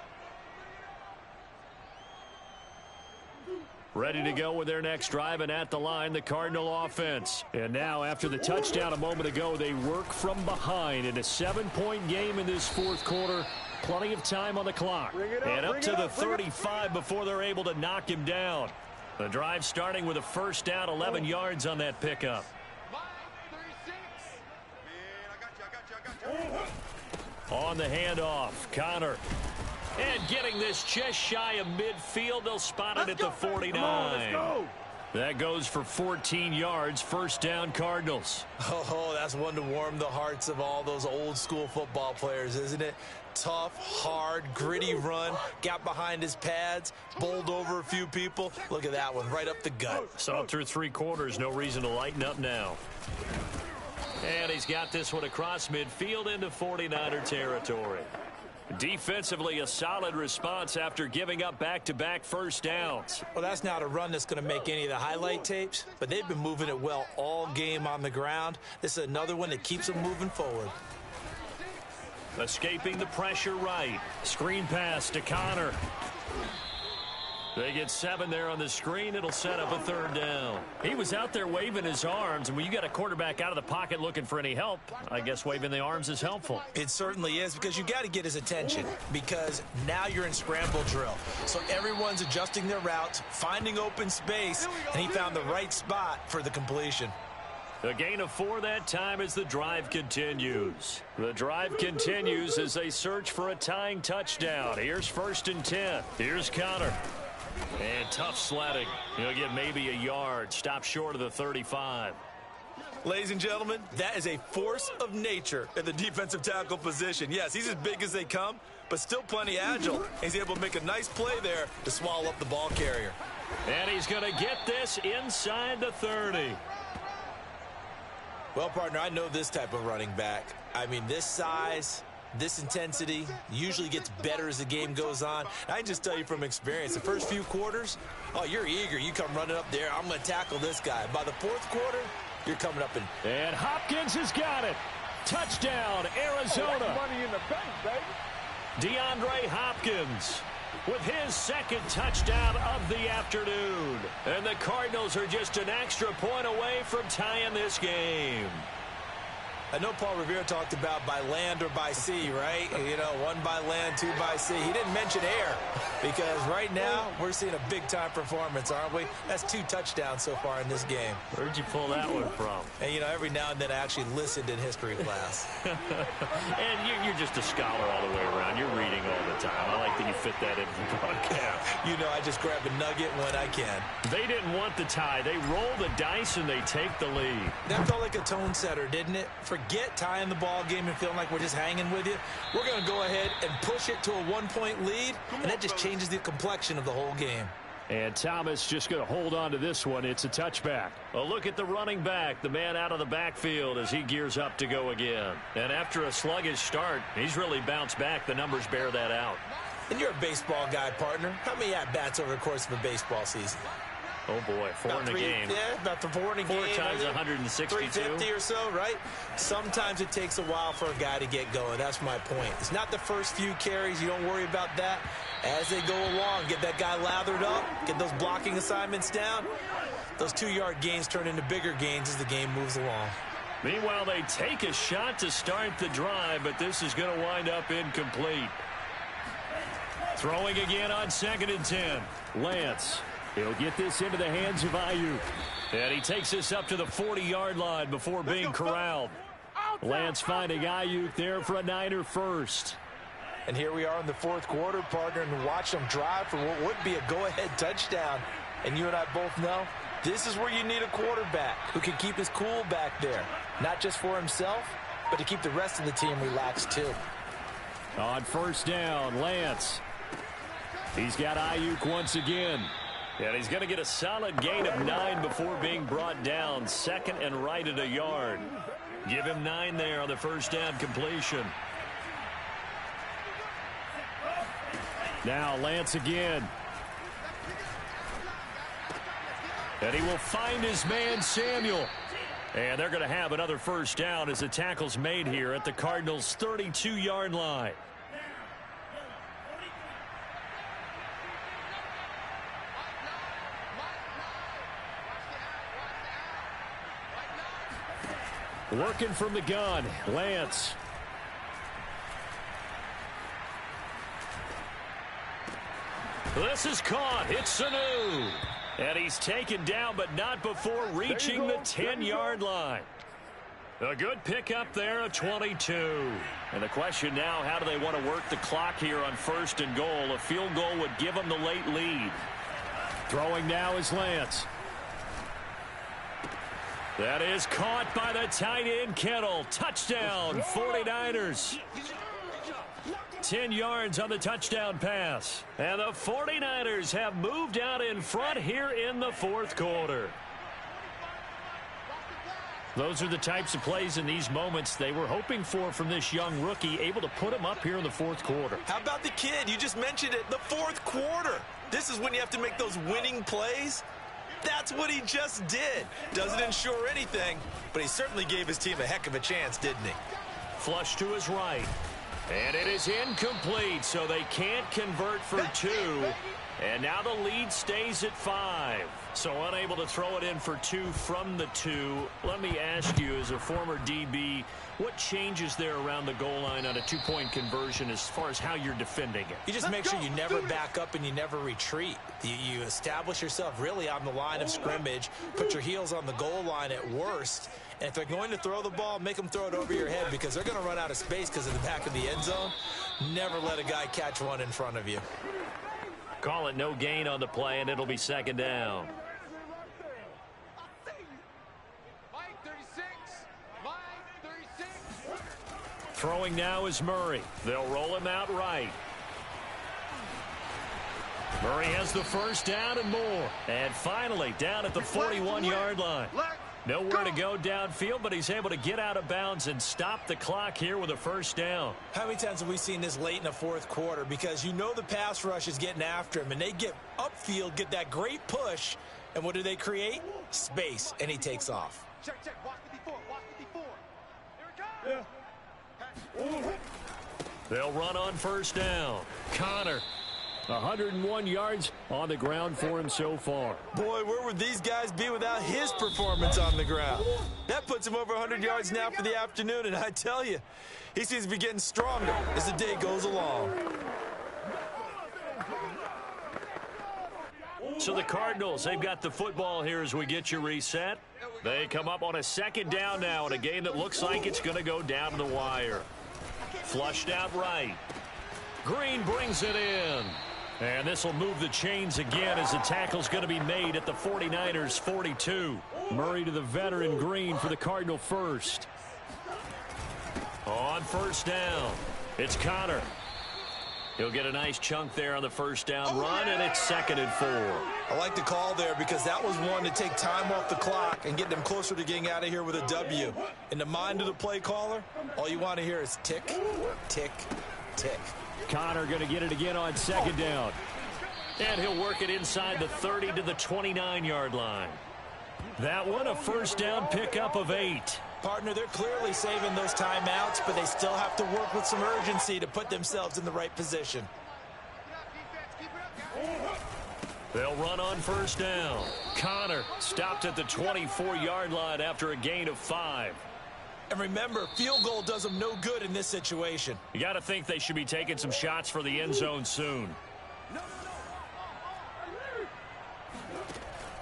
Ready to go with their next drive, and at the line, the Cardinal offense. And now, after the touchdown a moment ago, they work from behind in a 7-point game in this fourth quarter. Plenty of time on the clock. And up to the 35 before they're able to knock him down. The drive starting with a first down, 11 yards on that pickup. On the handoff, Connor. And getting this just shy of midfield, they'll spot it at the 49. That goes for 14 yards, first down Cardinals. Oh, that's one to warm the hearts of all those old school football players, isn't it? Tough, hard, gritty run, got behind his pads, bowled over a few people. Look at that one, right up the gut. Saw it through 3 quarters, no reason to lighten up now. And he's got this one across midfield into 49er territory. Defensively, a solid response after giving up back-to-back first downs. Well, that's not a run that's going to make any of the highlight tapes, but they've been moving it well all game on the ground. This is another one that keeps them moving forward. Escaping the pressure right. Screen pass to Connor. They get 7 there on the screen. It'll set up a third down. He was out there waving his arms, and when you got a quarterback out of the pocket looking for any help, I guess waving the arms is helpful. It certainly is, because you got to get his attention, because now you're in scramble drill. So everyone's adjusting their routes, finding open space, and he found the right spot for the completion. A gain of 4 that time as the drive continues. The drive continues as they search for a tying touchdown. Here's 1st and 10. Here's Connor. And tough sledding. He'll get maybe a yard. Stop short of the 35. Ladies and gentlemen, that is a force of nature at the defensive tackle position. Yes, he's as big as they come, but still plenty agile. He's able to make a nice play there to swallow up the ball carrier. And he's going to get this inside the 30. Well, partner, I know this type of running back. I mean, this size, this intensity usually gets better as the game goes on. I can just tell you from experience, the first few quarters, oh, you're eager. You come running up there, I'm going to tackle this guy. By the 4th quarter, you're coming up and Hopkins has got it. Touchdown, Arizona. Money in the bank, baby. DeAndre Hopkins with his 2nd touchdown of the afternoon. And the Cardinals are just an extra point away from tying this game. I know Paul Revere talked about by land or by sea, right? You know, 1 by land, 2 by sea. He didn't mention air, because right now we're seeing a big-time performance, aren't we? That's 2 touchdowns so far in this game. Where'd you pull that one from? And, you know, every now and then I actually listened in history class. And you're just a scholar all the way around. You're reading all the time. I like that you fit that into the broadcast. You know, I just grab a nugget when I can. They didn't want the tie. They roll the dice and they take the lead. That felt like a tone setter, didn't it? Forget tying the ball game and feeling like we're just hanging with you. We're going to go ahead and push it to a 1-point lead, and that just changes the complexion of the whole game. And Thomas just going to hold on to this one. It's a touchback. A look at the running back, the man out of the backfield as he gears up to go again. And after a sluggish start, he's really bounced back. The numbers bear that out. And you're a baseball guy, partner. How many at-bats over the course of a baseball season? Oh, boy, 4 in a game. Yeah, about 4 in a game. 4 times 162. 350 or so, right? Sometimes it takes a while for a guy to get going. That's my point. It's not the first few carries. You don't worry about that. As they go along, get that guy lathered up, get those blocking assignments down. Those 2-yard gains turn into bigger gains as the game moves along. Meanwhile, they take a shot to start the drive, but this is going to wind up incomplete. Throwing again on 2nd and 10. Lance. He'll get this into the hands of Ayuk. And he takes this up to the 40-yard line before being corralled. Lance finding Ayuk there for a Niner first. And here we are in the 4th quarter, partner, and watch them drive for what would be a go-ahead touchdown. And you and I both know this is where you need a quarterback who can keep his cool back there. Not just for himself, but to keep the rest of the team relaxed too. On 1st down, Lance. He's got Ayuk once again. And he's going to get a solid gain of 9 before being brought down. 2nd and right at a yard. Give him 9 there on the 1st down completion. Now Lance again. And he will find his man Samuel. And they're going to have another 1st down as the tackle's made here at the Cardinals' 32-yard line. Working from the gun, Lance. This is caught. It's Sanu. And he's taken down, but not before reaching the 10-yard line. A good pickup there, a 22. And the question now, how do they want to work the clock here on 1st and goal? A field goal would give them the late lead. Throwing now is Lance. That is caught by the tight end, Kittle. Touchdown, 49ers. 10 yards on the touchdown pass. And the 49ers have moved out in front here in the 4th quarter. Those are the types of plays in these moments they were hoping for from this young rookie, able to put him up here in the fourth quarter. How about the kid? You just mentioned it, the fourth quarter. This is when you have to make those winning plays. That's what he just did. Doesn't ensure anything, but he certainly gave his team a heck of a chance, didn't he? Flush to his right. And it is incomplete, so they can't convert for two. And now the lead stays at 5. So unable to throw it in for 2 from the 2. Let me ask you, as a former DB, what changes there around the goal line on a 2-point conversion as far as how you're defending it? You just make sure you never back up and you never retreat. You establish yourself really on the line of scrimmage, put your heels on the goal line at worst. And if they're going to throw the ball, make them throw it over your head because they're going to run out of space because of the back of the end zone. Never let a guy catch one in front of you. Call it no gain on the play, and it'll be second down. Throwing now is Murray. They'll roll him out right. Murray has the first down and more. And finally down at the 41-yard line. Nowhere to go downfield, but he's able to get out of bounds and stop the clock here with a first down. How many times have we seen this late in the fourth quarter? Because you know the pass rush is getting after him, and they get upfield, get that great push, and what do they create? Space, and he takes off. Check, watch 54, watch 54. Here it comes. They'll run on first down. Connor, 101 yards on the ground for him so far. Boy, where would these guys be without his performance on the ground? That puts him over 100 yards now for the afternoon, and I tell you, he seems to be getting stronger as the day goes along. So the Cardinals, they've got the football here as we get you reset. They come up on a second down now in a game that looks like it's going to go down to the wire. Flushed out right. Green brings it in. And this will move the chains again as the tackle's going to be made at the 49ers 42. Murray to the veteran Green for the Cardinal first. On first down, it's Connor. He'll get a nice chunk there on the first down run, and it's 2nd and 4. I like the call there because that was one to take time off the clock and get them closer to getting out of here with a W. In the mind of the play caller, all you want to hear is tick, tick, tick. Connor going to get it again on second down. And he'll work it inside the 30 to the 29-yard line. That one a first down pickup of 8. Partner, they're clearly saving those timeouts, but they still have to work with some urgency to put themselves in the right position. They'll run on first down. Connor stopped at the 24-yard line after a gain of 5. And remember, field goal does them no good in this situation. You got to think they should be taking some shots for the end zone soon.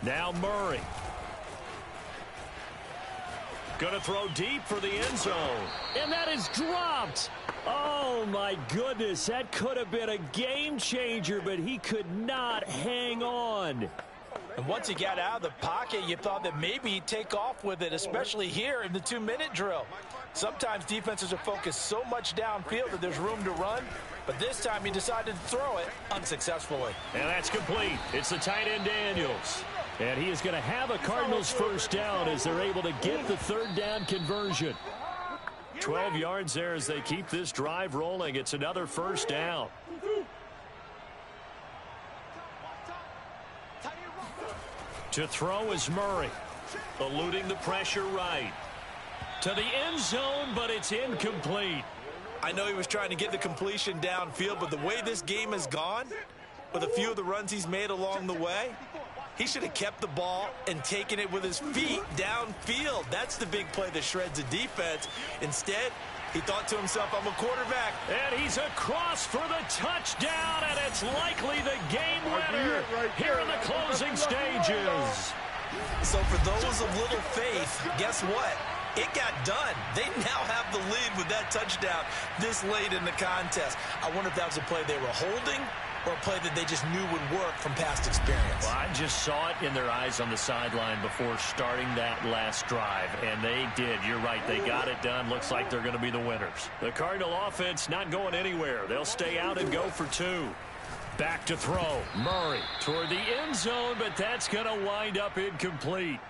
Now Murray. Going to throw deep for the end zone. And that is dropped. Oh, my goodness. That could have been a game changer, but he could not hang on. And once he got out of the pocket, you thought that maybe he'd take off with it, especially here in the 2-minute drill. Sometimes defenses are focused so much downfield that there's room to run, but this time he decided to throw it unsuccessful. And that's complete. It's the tight end Daniels. And he is going to have a Cardinals first down as they're able to get the third down conversion. 12 yards there as they keep this drive rolling. It's another first down. To throw is Murray, eluding the pressure right. To the end zone, but it's incomplete. I know he was trying to get the completion downfield, but the way this game has gone, with a few of the runs he's made along the way, he should have kept the ball and taken it with his feet downfield. That's the big play that shreds the defense. Instead, he thought to himself, I'm a quarterback. And he's across for the touchdown, and it's likely the game winner here in the closing stages. So for those of little faith, guess what? It got done. They now have the lead with that touchdown this late in the contest. I wonder if that was a play they were holding or a play that they just knew would work from past experience. Well, I just saw it in their eyes on the sideline before starting that last drive, and they did. You're right. They got it done. Looks like they're going to be the winners. The Cardinal offense not going anywhere. They'll stay out and go for 2. Back to throw. Murray toward the end zone, but that's going to wind up incomplete.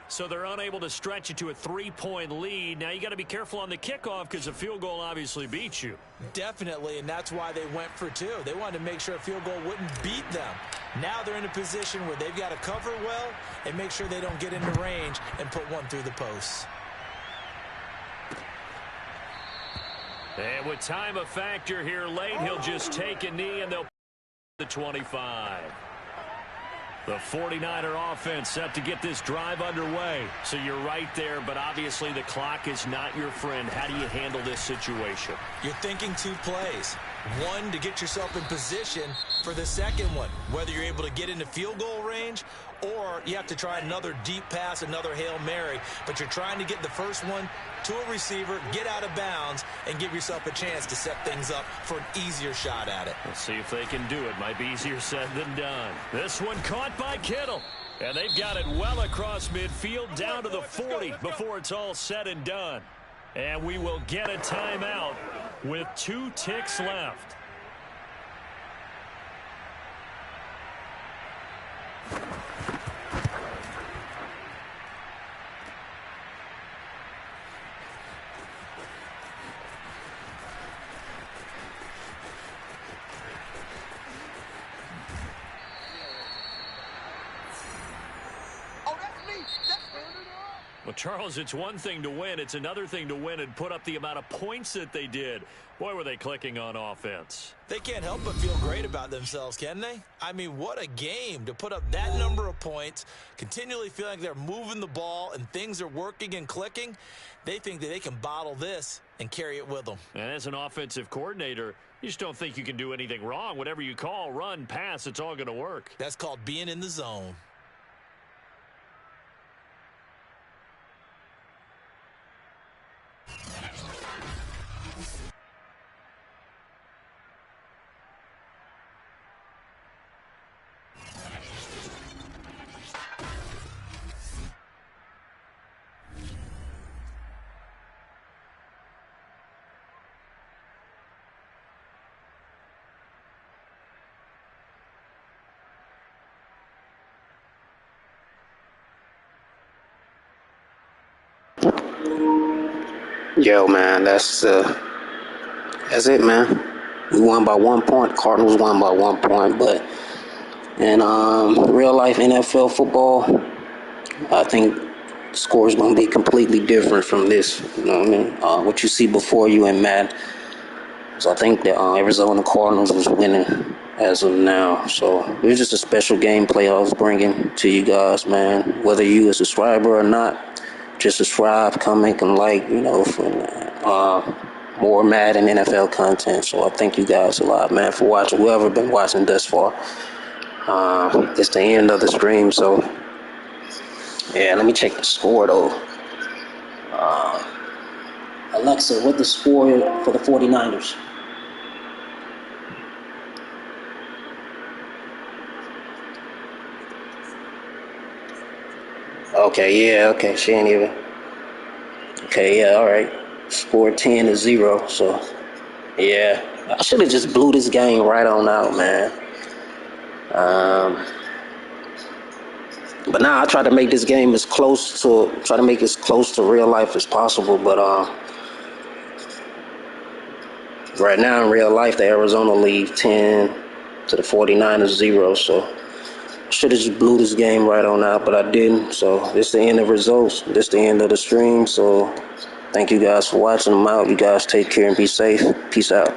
So they're unable to stretch it to a 3-point lead. Now you got to be careful on the kickoff because a field goal obviously beats you. Definitely, and that's why they went for two. They wanted to make sure a field goal wouldn't beat them. Now they're in a position where they've got to cover well and make sure they don't get into range and put one through the posts. And with time a factor here late, he'll just take a knee and they'll the 25. The 49er offense set to get this drive underway. So you're right there, but obviously the clock is not your friend. How do you handle this situation? You're thinking two plays. One, to get yourself in position for the second one, whether you're able to get into field goal range or you have to try another deep pass, another Hail Mary, but you're trying to get the first one to a receiver, get out of bounds, and give yourself a chance to set things up for an easier shot at it. Let's see if they can do it. Might be easier said than done. This one caught by Kittle. And they've got it well across midfield down to the 40 before it's all said and done. And we will get a timeout with 2 ticks left. Well, Charles, it's one thing to win. It's another thing to win and put up the amount of points that they did. Boy, were they clicking on offense. They can't help but feel great about themselves, can they? I mean, what a game to put up that number of points, continually feeling like they're moving the ball and things are working and clicking. They think that they can bottle this and carry it with them. And as an offensive coordinator, you just don't think you can do anything wrong. Whatever you call, run, pass, it's all going to work. That's called being in the zone. Yo, man, that's it, man. We won by 1 point. Cardinals won by 1 point, but in real life NFL football, I think the score is going to be completely different from this. You know what I mean? What you see before you in Madden. So I think the Arizona Cardinals was winning as of now. So it was just a special game playoffs bringing to you guys, man. Whether you a subscriber or not, just subscribe, comment, and like, you know, for more Madden NFL content. So I thank you guys a lot, man, for watching. Whoever been watching thus far. It's the end of the stream, so yeah, let me check the score though. Alexa, what's the score for the 49ers? Okay, yeah, okay, she ain't even. Okay, yeah, all right. Score 10-0, so yeah. I should have just blew this game right on out, man. But now I try to make this game as close to real life as possible. But right now in real life, the Arizona lead 10 to the 49ers 0. So I should have just blew this game right on out, but I didn't. So this is the end of results. This is the end of the stream. So thank you guys for watching. I'm out. You guys take care and be safe. Peace out.